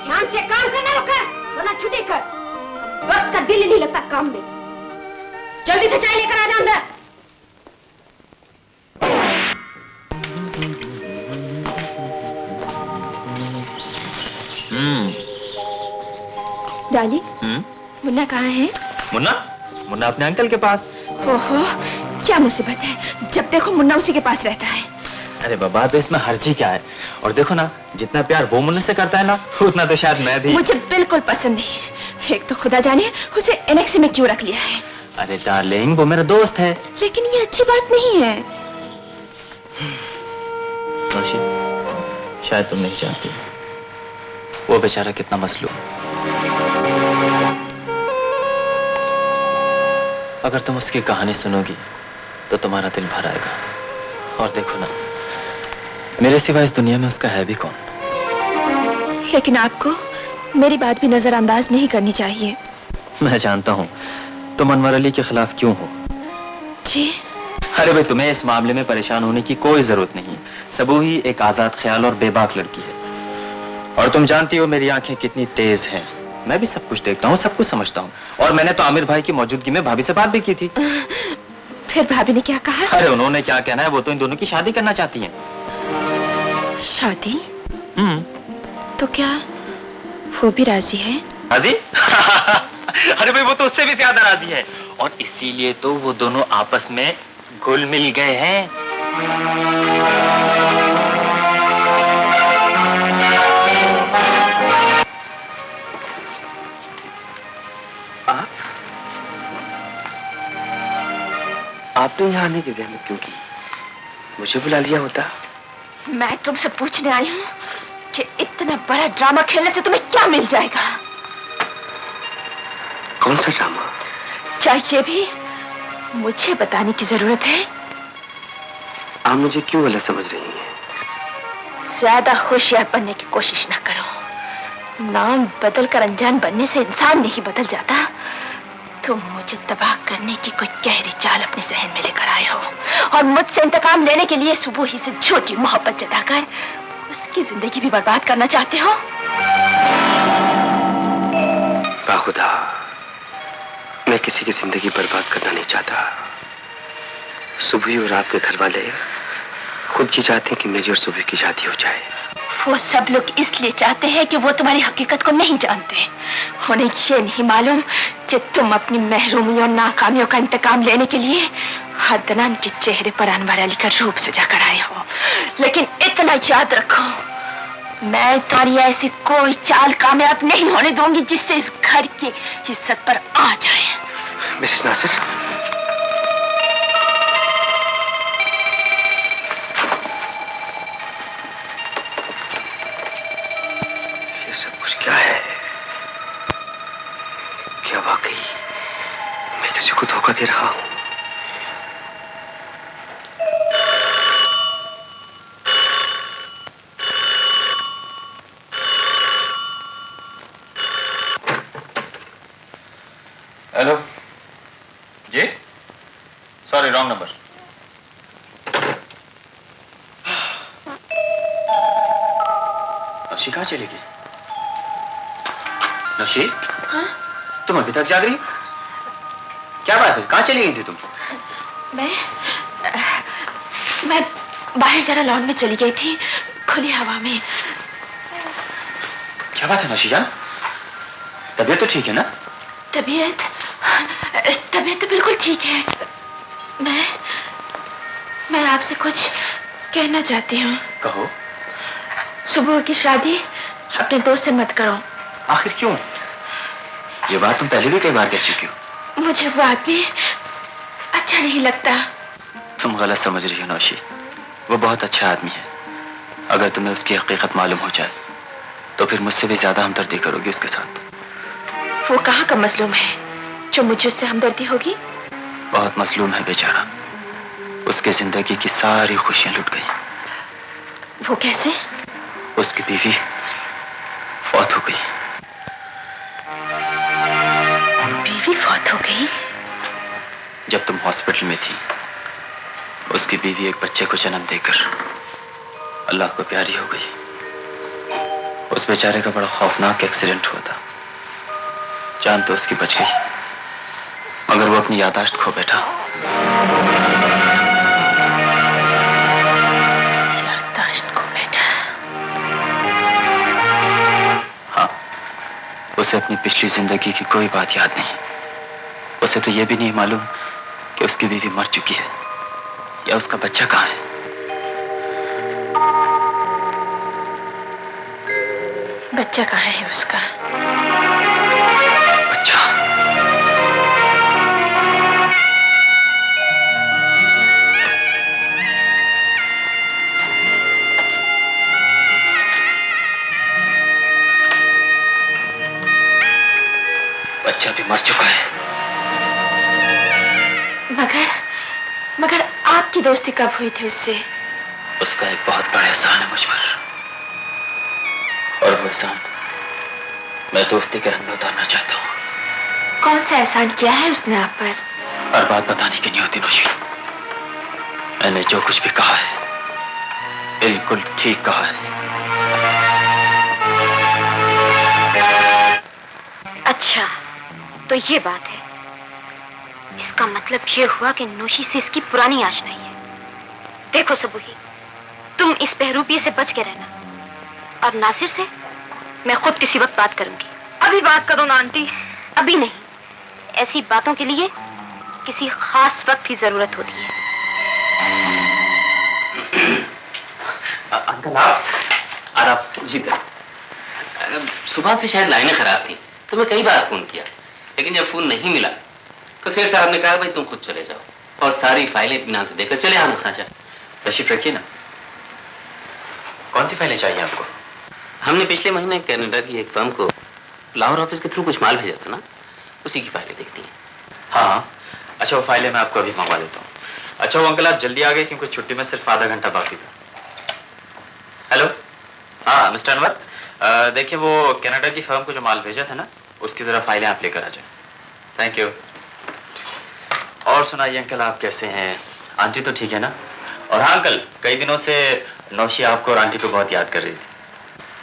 ध्यान से काम करना कर, वरना छुट्टी कर। वक्त का दिल नहीं लगता काम में। जल्दी से चाय लेकर आ जा अंदर। डाली, मुन्ना कहाँ है? मुन्ना? मुन्ना अपने अंकल के पास। ओहो, क्या मुसीबत है, जब देखो मुन्ना उसी के पास रहता है। अरे बाबा, तो इसमें हर्जी क्या है? और देखो ना, जितना प्यार वो मुन्ने से करता है ना, उतना तो शायद मैं भी। मुझे बिल्कुल पसंद नहीं। एक तो खुदा जाने उसे एनेक्सी में क्यों रख लिया है। अरे डार्लिंग, वो मेरा दोस्त है। लेकिन ये अच्छी बात नहीं है। रोशी, शायद तुम नहीं जानती वो बेचारा कितना मसलूम। अगर तुम उसकी कहानी सुनोगी तो तुम्हारा दिल भर आएगा। और देखो ना, मेरे सिवा इस दुनिया में उसका है भी कौन। लेकिन आपको मेरी बात भी नजरअंदाज नहीं करनी चाहिए। मैं जानता हूँ तुम अनवर अली के खिलाफ क्यों हो। जी? अरे भाई, तुम्हें इस मामले में परेशान होने की कोई जरूरत नहीं। सबू ही एक आजाद ख्याल और बेबाक लड़की है। और तुम जानती हो मेरी आंखें कितनी तेज हैं। मैं भी सब कुछ देखता हूँ, सब कुछ समझता हूँ। और मैंने तो आमिर भाई की मौजूदगी में भाभी से बात भी की थी। फिर भाभी ने क्या कहा? अरे उन्होंने क्या कहना है, वो तो इन दोनों की शादी करना चाहती हैं। शादी? तो क्या वो भी राजी है? राजी? अरे भाई वो तो उससे भी ज्यादा राजी है, और इसीलिए तो वो दोनों आपस में घुल मिल गए हैं। आपने यहाँ आने की जहमत क्यों की? मुझे बुला लिया होता। मैं तुमसे पूछने आई हूँ कि इतना बड़ा ड्रामा खेलने से तुम्हें क्या मिल जाएगा? कौन सा ड्रामा? चाहिए भी मुझे बताने की जरूरत है? आप मुझे क्यों गलत समझ रही हैं? ज्यादा होशियार बनने की कोशिश ना करो। नाम बदल कर अनजान बनने से इंसान नहीं बदल जाता। तुम मुझे तबाह करने की कोई गहरी चाल अपने जहन में लेकर आए हो, और मुझसे इंतकाम लेने के लिए सुबह ही से झूठी मोहब्बत जताकर उसकी जिंदगी भी बर्बाद करना चाहते हो। बाखुदा, मैं किसी की जिंदगी बर्बाद करना नहीं चाहता। सुबह और आपके घर वाले खुद ये चाहते हैं कि मेरी और सुबह की शादी हो जाए। वो सब लोग इसलिए चाहते हैं कि वो तुम्हारी हकीकत को नहीं जानते। उन्हें ये नहीं मालूम कि तुम अपनी महरूमी और नाकामियों का इंतकाम लेने के लिए हदनान के चेहरे पर अनवर अली का रूप सजा कर आए हो। लेकिन इतना याद रखो, मैं तुम्हारी ऐसी कोई चाल कामयाब नहीं होने दूंगी जिससे इस घर की इज्जत पर आ जाए। मिसेस नासिर, ये सब कुछ क्या है? क्या वाकई मैं किसी को धोखा दे रहा हूं? हेलो जी, सॉरी रॉन्ग नंबर। नौशी कहाँ चली गई? नौशी, हाँ? तुम अभी तक जाग रही? क्या बात है, कहाँ चली गई थी तुम? मैं बाहर जरा लॉन में चली गई थी, खुली हवा में। क्या बात है नौशी जान, तबीयत तो ठीक है ना? तबीयत तो बिल्कुल ठीक है। मैं आपसे कुछ कहना चाहती हूँ। कहो। सुबह की शादी अपने दोस्त से मत करो। आखिर क्यों? ये बात तुम पहले भी कई बार कह चुकी हो। मुझे वो आदमी अच्छा नहीं लगता। तुम गलत समझ रही हो नौशी, वो बहुत अच्छा आदमी है। अगर तुम्हें उसकी हकीकत मालूम हो जाए तो फिर मुझसे भी ज्यादा हमदर्दी करोगी उसके साथ। वो कहाँ का मजलूम है जो मुझे उससे हमदर्दी होगी? बहुत मजलूम है बेचारा, उसकी जिंदगी की सारी खुशियां लुट गई। वो कैसे? उसकी बीवी फौत हो गई। बीवी फौत हो गई? जब तुम हॉस्पिटल में थी, उसकी बीवी एक बच्चे को जन्म देकर अल्लाह को प्यारी हो गई। उस बेचारे का बड़ा खौफनाक एक्सीडेंट हुआ था। जान तो उसकी बच गई, मगर वो अपनी याददाश्त खो बैठा। याददाश्त खो बैठा? हाँ, उसे अपनी पिछली जिंदगी की कोई बात याद नहीं। उसे तो ये भी नहीं मालूम कि उसकी बीवी मर चुकी है या उसका बच्चा कहाँ है। बच्चा कहाँ है उसका? बच्चा? बच्चा भी मर चुका है। मगर आपकी दोस्ती कब हुई थी उससे? उसका एक बहुत बड़ा एहसान है मुझ पर, और वो एहसान मैं दोस्ती के रंग में उतारना चाहता हूँ। कौन सा एहसान किया है उसने आप पर? हर बात बताने की नहीं होती नौशी। मैंने जो कुछ भी कहा है बिल्कुल ठीक कहा है। अच्छा, तो ये बात है। इसका मतलब ये हुआ कि नौशी से इसकी पुरानी आशनाई है। देखो सबूही, तुम इस बहरूपिये से बच के रहना, और नासिर से मैं खुद किसी वक्त बात करूंगी। अभी बात करो ना आंटी। अभी नहीं, ऐसी बातों के लिए किसी खास वक्त की जरूरत होती है। अंकल आप आराम जी कर। सुबह से शायद लाइनें खराब थी तो मैं कई बार फोन किया, लेकिन जब फोन नहीं मिला तो सेठ साहब ने कहा भाई तुम खुद चले जाओ और सारी फाइलें इत्मीनान से देकर चले आना खाजा। तशरीफ रखिए ना। कौन सी फाइलें चाहिए आपको? हमने पिछले महीने कनाडा की एक फर्म को लाहौर ऑफिस के थ्रू कुछ माल भेजा था ना, उसी की फाइलें देखती हैं। हाँ, अच्छा वो फाइलें मैं आपको अभी मंगवा देता हूँ। अच्छा वो अंकल आप जल्दी आ गए क्योंकि छुट्टी में सिर्फ आधा घंटा बाकी था। हेलो, हाँ मिस्टर अनवर, देखिए वो कनाडा की फर्म को जो माल भेजा था ना, उसकी जरा फाइलें आप लेकर आ जाए। Thank you. और सुनाइए अंकल, आप कैसे हैं? आंटी तो ठीक है ना? और हाँ अंकल, कई दिनों से नौशी आपको और आंटी को बहुत याद कर रही थी।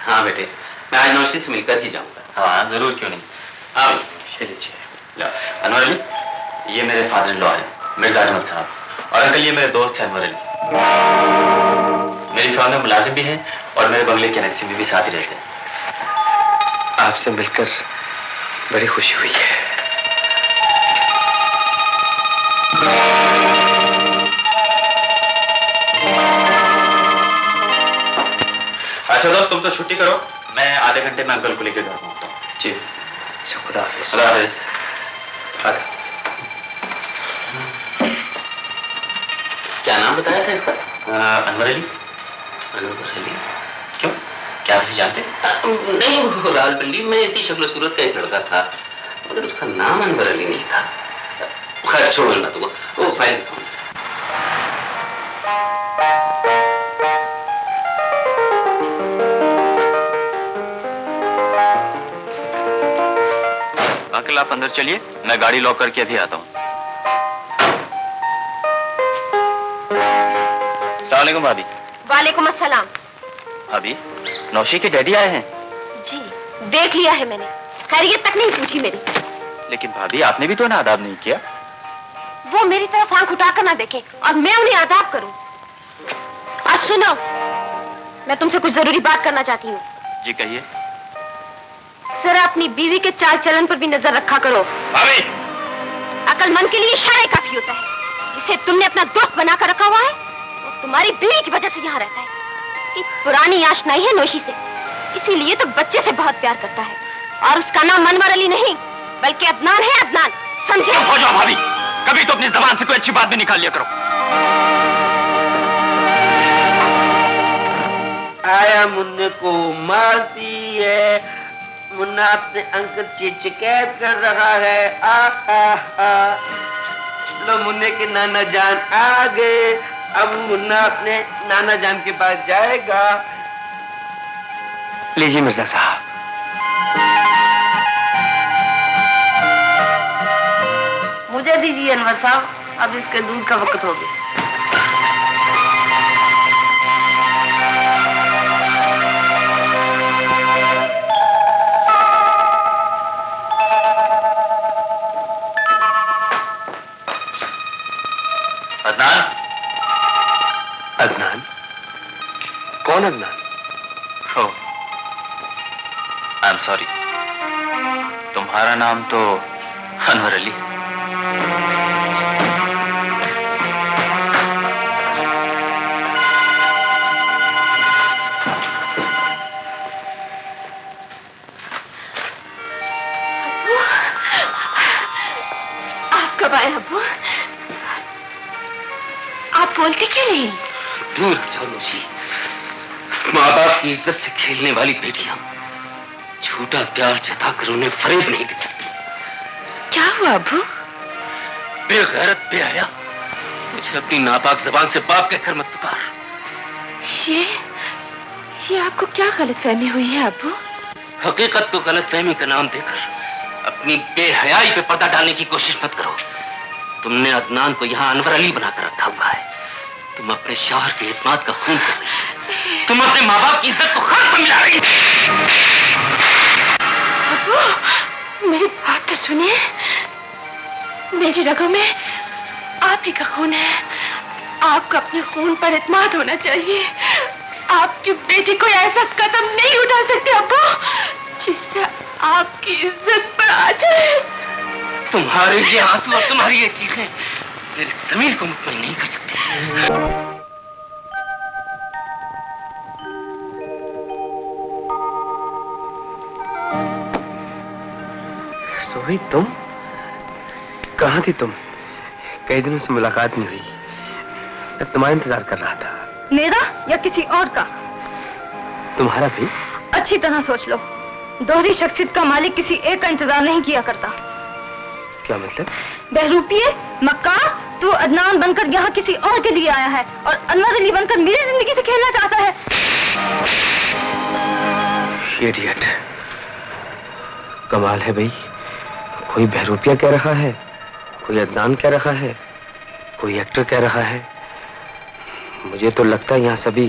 हाँ बेटे, मैं आज नौशी से मिलकर ही जाऊंगा। हाँ जरूर, क्यों नहीं। हाँ ये लीजिए। अनवर अली, ये मेरे फादर इन लॉ है मिर्जा अहमद साहब, और अंकल ये मेरे दोस्त हैं अनवर अली। मेरी फर्म में मुलाजिम भी हैं और मेरे बंगले के अनेक्सी में भी साथ ही रहते हैं। आपसे मिलकर बड़ी खुशी हुई है। अच्छा दोस्त, तुम तो छुट्टी करो, मैं आधे घंटे में अंकल को लेकर घर पहुंचता हूँ। जी, खुदा हाफिज। खुदा हाफिज। क्या नाम बताया था इसका? अनवर अली। अनवर अली? क्यों, क्या वैसे जानते हैं? नहीं, वो रावलपिंडी में इसी शक्ल सूरत का एक लड़का था, मगर उसका नाम अनवर अली नहीं था। खैर छोड़ो ना, तो वो फाइल दिखाऊं। अंकल आप अंदर चलिए, मैं गाड़ी लॉक करके अभी आता हूँ। अस्सलाम वालेकुम भाभी। वालेकुम अस्सलाम। भाभी, नौशी के डैडी आए हैं। जी, देख लिया है मैंने, खैरियत तक नहीं पूछी मेरी। लेकिन भाभी आपने भी तो ना आदाब नहीं किया। वो मेरी तरफ आंख उठाकर ना देखें और मैं उन्हें आदाब करूं। आज सुनो, मैं तुमसे कुछ जरूरी बात करना चाहती हूँ। जी कहिए। जरा अपनी बीवी के चाल चलन पर भी नजर रखा करो। भाभी, अक्लमंद के लिए इशारा काफी होता है। जिसे तुमने अपना दोस्त बनाकर रखा हुआ है, वो तुम्हारी बीवी की वजह से यहाँ रहता है। इसकी पुरानी आशनाई है नौशी से, इसीलिए तो बच्चे से बहुत प्यार करता है। और उसका नाम अनवर अली नहीं बल्कि अदनान है, अदनान, समझे? हो जाओ भाभी, कभी तो अपनी जबान से कोई अच्छी बात भी निकाल लिया करो। आया मुन्ने को मारती है, मुन्ना अपने अंकल की शिकायत कर रहा है। लो मुन्ने के नाना जान आ गए, अब मुन्ना अपने नाना जान के पास जाएगा। लीजिए मिर्जा साहब। मुझे दीजिए अनवर साहब, अब इसके दूध का वक्त हो गया। अदनान। अदनान? कौन अदनान? ओ, आई एम सॉरी, तुम्हारा नाम तो अनवर अली। आप कब आए अब्बू? आप बोलते क्यों नहीं? दूर हट जाओ नौशी। माँ बाप की इज्जत से खेलने वाली बेटियां झूठा प्यार जताकर उन्हें फरेब नहीं दे सकती। क्या हुआ अब्बू? बेगैरत बेहया, मुझे अपनी नापाक जबान से बाप कहकर मत पुकार। ये आपको क्या गलतफहमी हुई है अब्बू? हकीकत को गलतफहमी का नाम देकर अपनी बेहयाई पे पर्दा डालने की कोशिश मत करो। तुमने अदनान को यहाँ अनवर अली बनाकर रखा हुआ है। तुम अपने शौहर के इत्मीनान का खून कर रही हो। तुम अपने माँ बाप की इज्जत को खाक पर मिला रही हो। अब्बू, मेरी बात तो सुनिए। मेरी रगों में आप ही का खून है। आपको अपने खून पर इत्मीनान होना चाहिए। आपकी बेटी कोई ऐसा कदम नहीं उठा सकती अब्बू जिससे आपकी इज्जत पर आ जाए। तुम्हारे ये आंसू और तुम्हारी ये चीखें मेरे ज़मीर को मुतमईन नहीं कर सकती। सोही, तुम कहाँ थी? तुम कई दिनों से मुलाकात नहीं हुई। मैं तुम्हारा इंतजार कर रहा था। मेरा या किसी और का? तुम्हारा भी। अच्छी तरह सोच लो, दोहरी शख्सियत का मालिक किसी एक का इंतजार नहीं किया करता। क्या मतलब? बहरूपिये, मक्कार, तू अदनान बनकर यहाँ किसी और के लिए आया है और अनवर अली बनकर मेरी जिंदगी से खेलना चाहता है। इडियट। कमाल है भाई, कोई बहरूपिया कह रहा है, कोई अदनान कह रहा है, कोई एक्टर कह रहा है। मुझे तो लगता है यहाँ सभी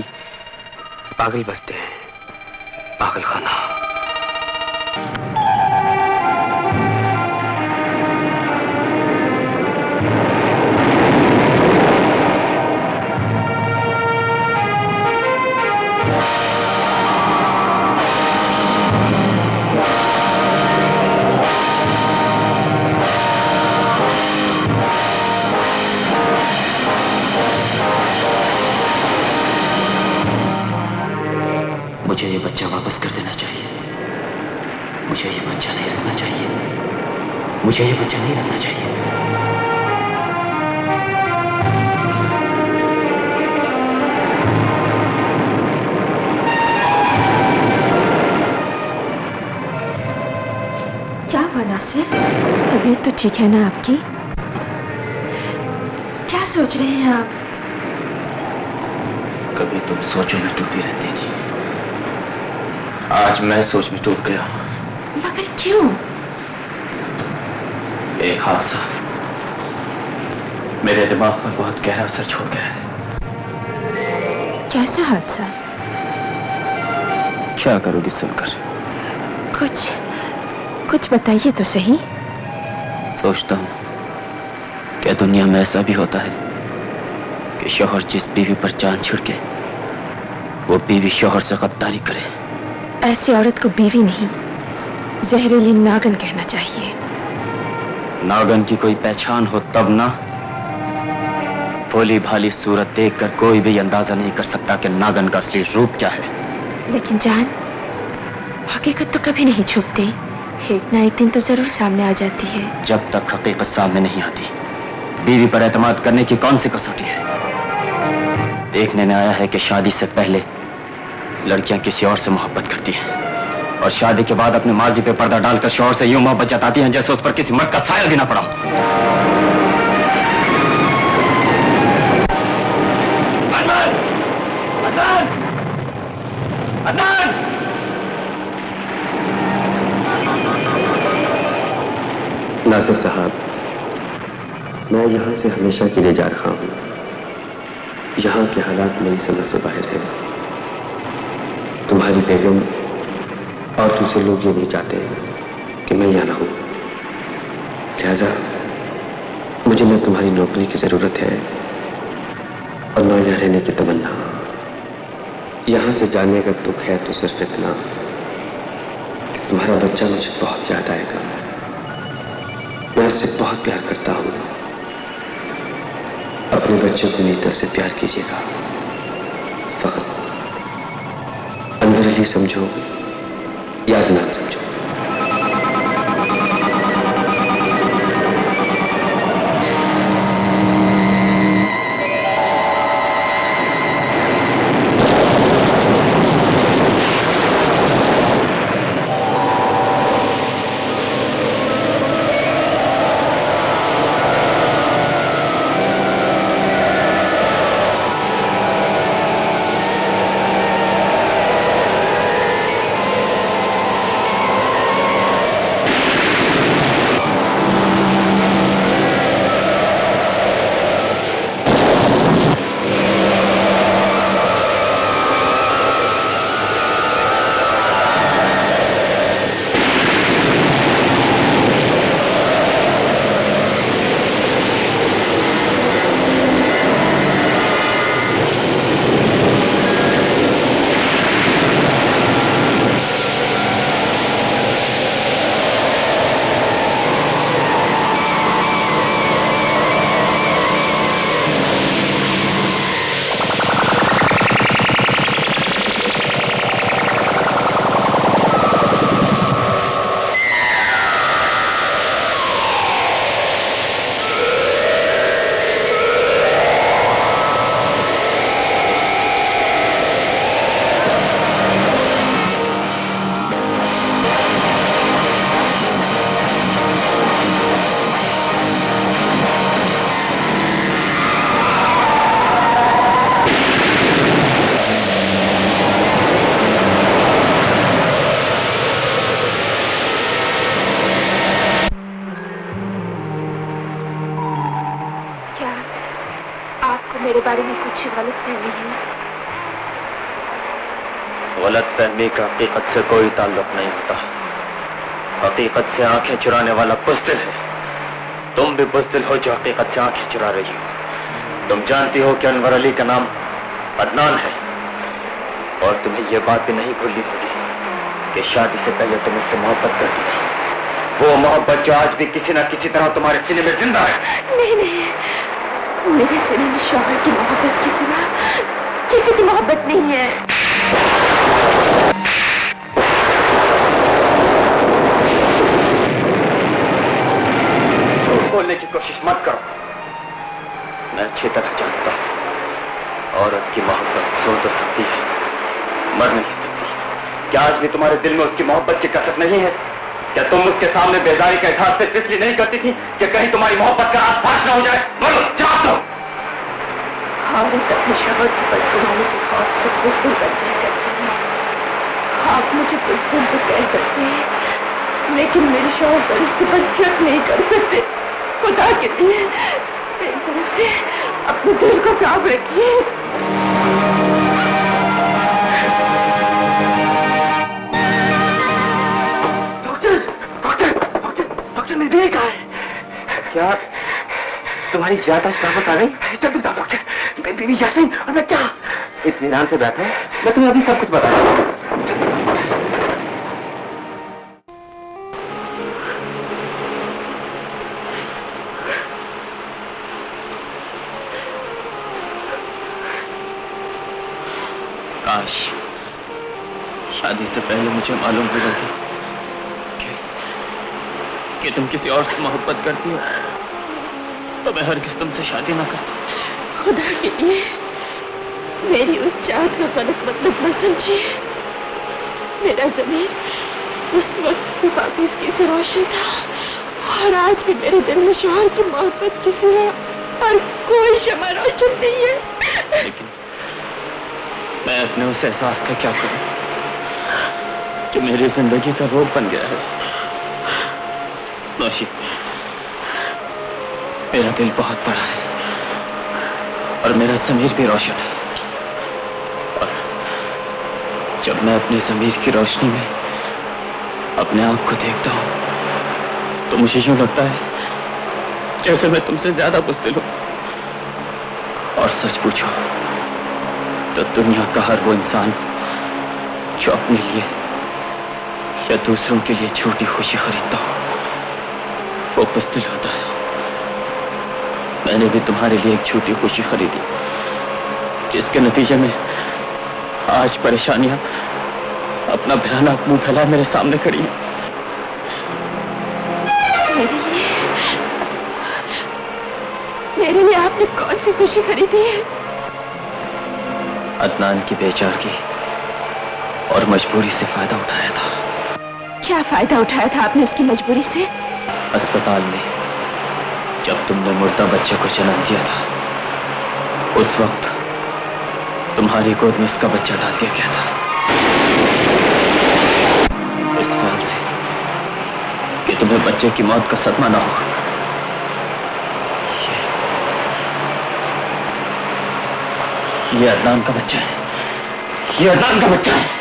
पागल बसते हैं, पागल खाना। मुझे ये बच्चा वापस कर देना चाहिए। मुझे ये बच्चा नहीं रखना चाहिए। मुझे ये बच्चा नहीं रखना चाहिए। क्या हुआ नासिर? तबीयत तो ठीक है ना आपकी? क्या सोच रहे हैं आप? कभी तुम सोचों में डूबी रहती थी, आज मैं सोच में डूब गया। मगर क्यों? एक हादसा मेरे दिमाग पर बहुत गहरा असर छोड़ गया है। कैसा हादसा? क्या करोगी सुनकर? कुछ बताइए तो सही। सोचता हूँ क्या दुनिया में ऐसा भी होता है कि शौहर जिस बीवी पर जान छिड़के वो बीवी शौहर से गद्दारी करे। ऐसी औरत को बीवी नहीं, जहरीली नागन कहना चाहिए। नागन की कोई पहचान हो तब ना। भोली भाली सूरत देखकर कोई भी अंदाजा नहीं कर सकता कि नागन का असली रूप क्या है। लेकिन जान, हकीकत तो कभी नहीं छुपती, एक ना एक दिन तो जरूर सामने आ जाती है। जब तक हकीकत सामने नहीं आती बीवी पर एतमाद करने की कौन सी कसौटी है? देखने में आया है कि शादी से पहले लड़कियां किसी और से मोहब्बत करती हैं और शादी के बाद अपने माजी पे पर्दा डालकर शौहर से यूं मोहब्बत जताती हैं जैसे उस पर किसी मर्द का साया गिना पड़ा। नासिर साहब, मैं यहाँ से हमेशा के लिए जा रहा हूँ। यहाँ के हालात मेरी समझ से बाहर है। तुम्हारी बेगम और दूसरे लोग ये नहीं चाहते कि मैं यहाँ रहूँ। लिहाजा मुझे न तुम्हारी नौकरी की जरूरत है और न यहाँ रहने की तमन्ना। यहाँ से जाने का दुख है तो सिर्फ इतना कि तुम्हारा बच्चा मुझे बहुत याद आएगा। मैं उससे बहुत प्यार करता हूँ। अपने बच्चों को मेरी तरफ से प्यार कीजिएगा। फकत अनवर अली समझो या अदनान समझो। मेरे बारे में कुछ गलत फहमी है? गलत फहमी का हकीकत से कोई ताल्लुक नहीं होता। हकीकत से आंखें चुराने वाला बुज़दिल है। तुम भी बुज़दिल हो जो हकीकत से आंखें चुरा रही हो। तुम जानती हो कि अनवर अली का नाम अदनान है, और तुम्हें यह बात भी नहीं भूलनी होगी कि शादी से पहले तुम उससे मोहब्बत करती थी। वो मोहब्बत जो आज भी किसी न किसी तरह तुम्हारे सीने में जिंदा है। नहीं नहीं, मेरे सीने में शौहर की मोहब्बत के सिवा किसी की मोहब्बत नहीं है। बोलने की कोशिश मत करो। मैं अच्छी तरह जानता हूं, औरत की मोहब्बत सो तो सकती है, मर नहीं सकती। क्या आज भी तुम्हारे दिल में उसकी मोहब्बत की कसक नहीं है? क्या तुम उसके सामने बेजारी का इजहार सिर्फ इसलिए नहीं करती थी कि कहीं तुम्हारी मोहब्बत का राज फाश न हो जाए? बोलो, जवाब दो। औरत अपने शौहर की बदगुमानी के खौफ से बुज़दिल बन जाया करती है। आप मुझे बुज़दिल तो कह सकते हैं, लेकिन मेरे शौहर पर इसके पर शक नहीं कर सकते। खुदा के लिए मेरी तरफ से अपने दिल को साफ रखिए। डॉक्टर मेरी बेटी कहाँ है? क्या तुम्हारी ज्यादा शराबत आ गई? जल्दी बताओ डॉक्टर, मेरी बीवी यास्मीन और मैं क्या? इत्मीनान से बैठो, मैं तुम्हें अभी सब कुछ बताऊंगा। काश शादी से पहले मुझे मालूम हो जाता कि तुम किसी और से मोहब्बत करती हो, तो मैं हरगिज़ तुमसे शादी ना करता। खुदा के लिए मेरी उस चाहत का गलत मतलब न समझिए। मेरा ज़मीर उस वक्त भी पाकिज़गी से रोशन था, और आज भी मेरे दिल में शौहर की मोहब्बत की सिवा और कोई शमा रोशन नहीं है। लेकिन मैं अपने उस एहसास का क्या करूं कि मेरी जिंदगी का रोग बन गया है। नौशी, मेरा दिल बहुत बड़ा है और मेरा ज़मीर भी रोशन है, और जब मैं अपने ज़मीर की रोशनी में अपने आप को देखता हूं तो मुझे यूं लगता है जैसे मैं तुमसे ज्यादा बुज़दिल हूं। और सच पूछो तो दुनिया का हर वो इंसान जो अपने लिए या दूसरों के लिए छोटी खुशी खरीदता हो, वो बुज़दिल होता है। मैंने भी तुम्हारे लिए एक छोटी खुशी खरीदी, जिसके नतीजे में आज परेशानियां अपना भयानक मुंह फैलाए मेरे सामने खड़ी हैं। मेरे लिए आपने कौन सी खुशी खरीदी है? अदनान की बेचारगी और मजबूरी से फायदा उठाया था। क्या फायदा उठाया था आपने उसकी मजबूरी से? अस्पताल में जब तुमने मुर्दा बच्चे को जन्म दिया था, उस वक्त तुम्हारी गोद में उसका बच्चा डाल दिया गया था, इस ख्याल से कि तुम्हें बच्चे की मौत का सदमा ना हो। ये अदनान का बच्चा है, ये अदनान का बच्चा है।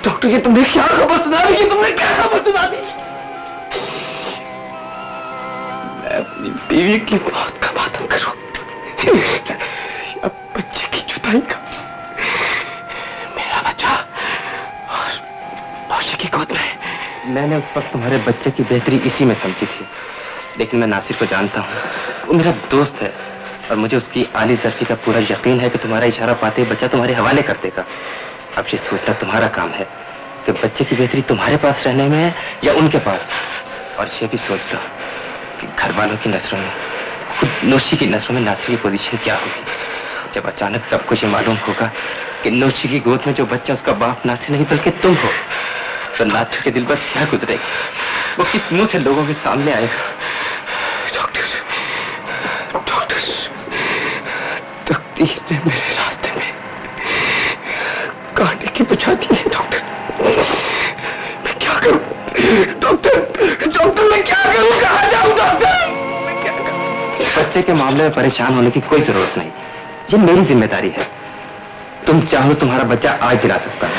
डॉक्टर, ये तुमने क्या खबर सुना दी? तुमने क्या खबर सुना दी? मैं अपनी बीवी की मौत का मातम करूं या बच्चे की जुदाई का? मेरा बच्चा और नौशी की गोद में। मैंने उस वक्त तुम्हारे बच्चे की बेहतरी इसी में समझी थी, लेकिन मैं नासिर को जानता हूँ, वो मेरा दोस्त है और मुझे उसकी आली ज़र्फी का पूरा यकीन है कि तुम्हारा इशारा पाते ही बच्चा तुम्हारे हवाले कर देगा। अब ये सोचना तुम्हारा काम है कि बच्चे की बेहतरी तुम्हारे पास रहने में है या उनके पास। और ये भी सोच लो कि घर वालों की नजरों में, खुद नौशी की नजरों में नासिर की पोजीशन क्या होगी। जब अचानक सब कुछ मालूम होगा कि नौशी की गोद में जो बच्चा उसका बाप नासिर नहीं बल्कि तुम हो, तो नासिर के दिल पर क्या गुजरेगी? वो किस मुंह से लोगों के सामने आएगा? डॉक्टर, तकदीर ने मेरे रास्ते में कांटे की बिछा दी है। डॉक्टर, मैं क्या करूं? डॉक्टर मैं क्या करूं? कहां जाऊं? डॉक्टर, बच्चे के मामले में परेशान होने की कोई जरूरत नहीं, ये मेरी जिम्मेदारी है। तुम चाहो तुम्हारा बच्चा आज दिला सकता है।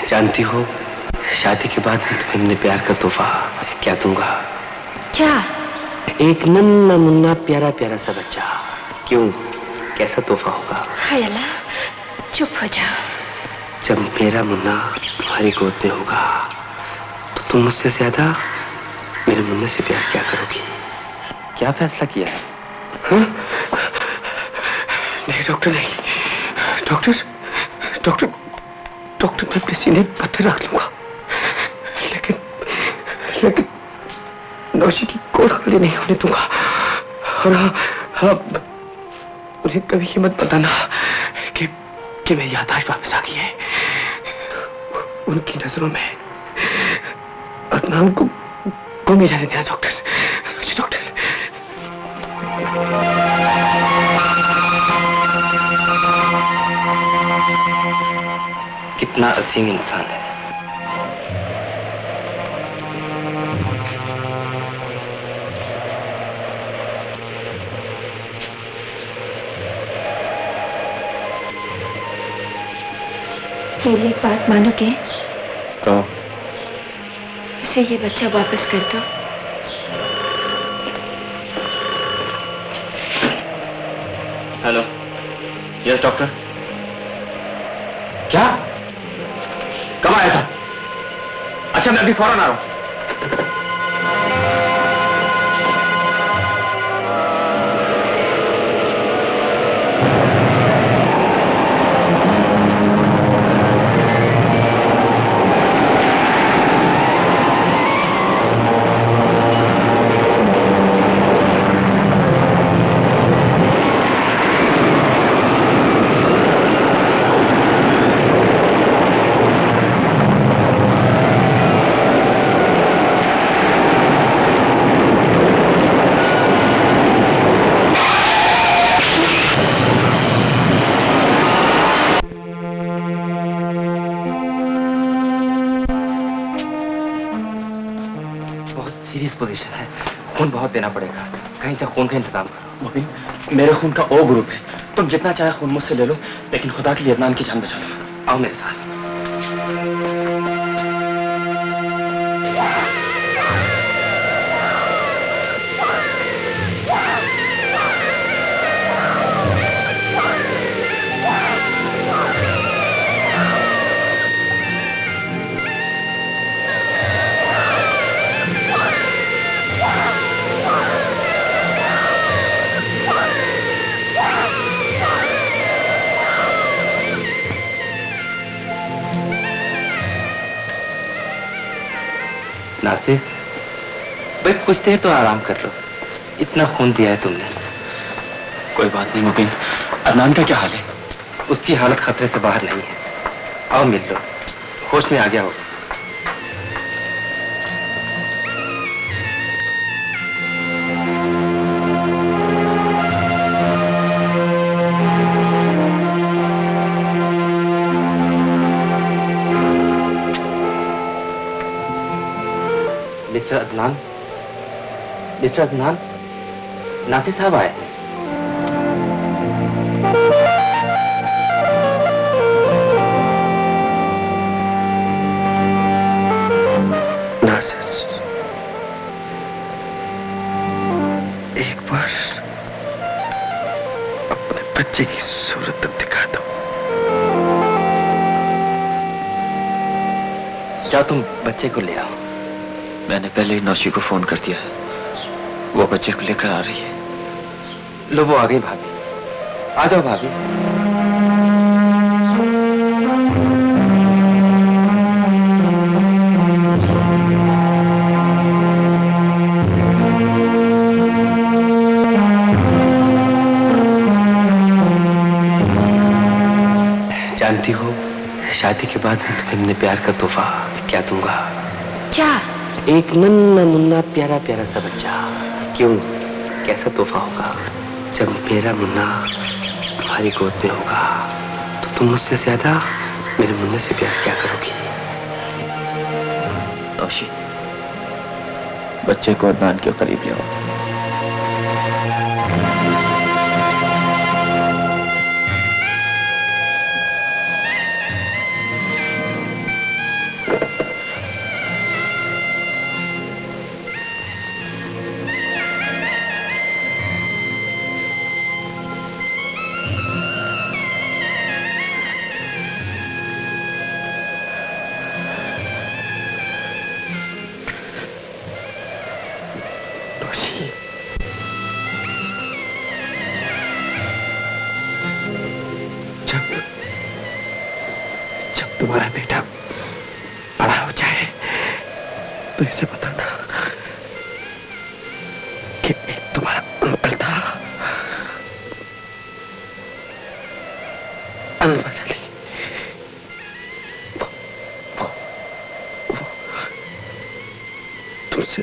जानती हो, शादी के बाद मैं तुम्हें अपने प्यार का तोहफा क्या दूंगा? क्या? एक नन्ना मुन्ना प्यारा प्यारा सा बच्चा। क्यों, कैसा तोहफा होगा? हाय अल्लाह, चुप हो जाओ। जब मेरा मुन्ना तुम्हारी गोद में होगा तो तुम मुझसे ज्यादा मेरे मुन्ने से प्यार क्या करोगी? क्या फैसला किया है? हाँ? नहीं डॉक्टर, नहीं डॉक्टर, मैं अपने सीने में पत्थर रख लूंगा, लेकिन नौशी की गोद खाली नहीं होने दूंगा। और हाँ, उन्हें कभी ये मत बताना कि मेरी याददाश्त वापस आ गई है। उनकी नजरों में अदनान को गुम ही जाने देना डॉक्टर। कितना अजीम इंसान है। मेरी एक बात मानोगे? तो उसे ये बच्चा वापस कर दो। Hello, yes doctor. क्या? कब आया था? अच्छा, मैं अभी फौरन आ रहा हूं। सीरियस पोजीशन है, खून बहुत देना पड़ेगा। कहीं से खून का इंतजाम करो। मुबीन, मेरे खून का ओ ग्रुप है, तुम जितना चाहे खून मुझसे ले लो, लेकिन खुदा के लिए अदनान की जान बचा लो। आओ मेरे साथ। नासिर, भाई कुछ देर तो आराम कर लो, इतना खून दिया है तुमने। कोई बात नहीं मुबीन, अदनान का क्या हाल है? उसकी हालत खतरे से बाहर नहीं है। आओ मिल लो, होश में आ गया होगा। मिस्टर अदनान, नासिर साहब आए हैं। नासिर, एक बार अपने बच्चे की सूरत तक दिखा दो। जाओ तुम बच्चे को ले आओ। मैंने पहले ही नौशी को फोन कर दिया है, वो बच्चे को लेकर आ रही है। लो वो आ गई भाभी। आ जाओ भाभी। शादी के बाद मैं तुम्हें अपने प्यार का तोहफा क्या दूंगा? क्या? एक नन्ना मुन्ना प्यारा प्यारा सा बच्चा। क्यों, कैसा तोहफा होगा? जब मेरा मुन्ना तुम्हारी गोद में होगा तो तुम मुझसे ज्यादा मेरे मुन्ने से प्यार क्या करोगी? नौशी, बच्चे को अदनान के करीब ले आओ। जब तुम्हारा बेटा बड़ा हो जाए तो इसे बताना कि एक तुम्हारा अंकल था, अनवर अली। वो तुमसे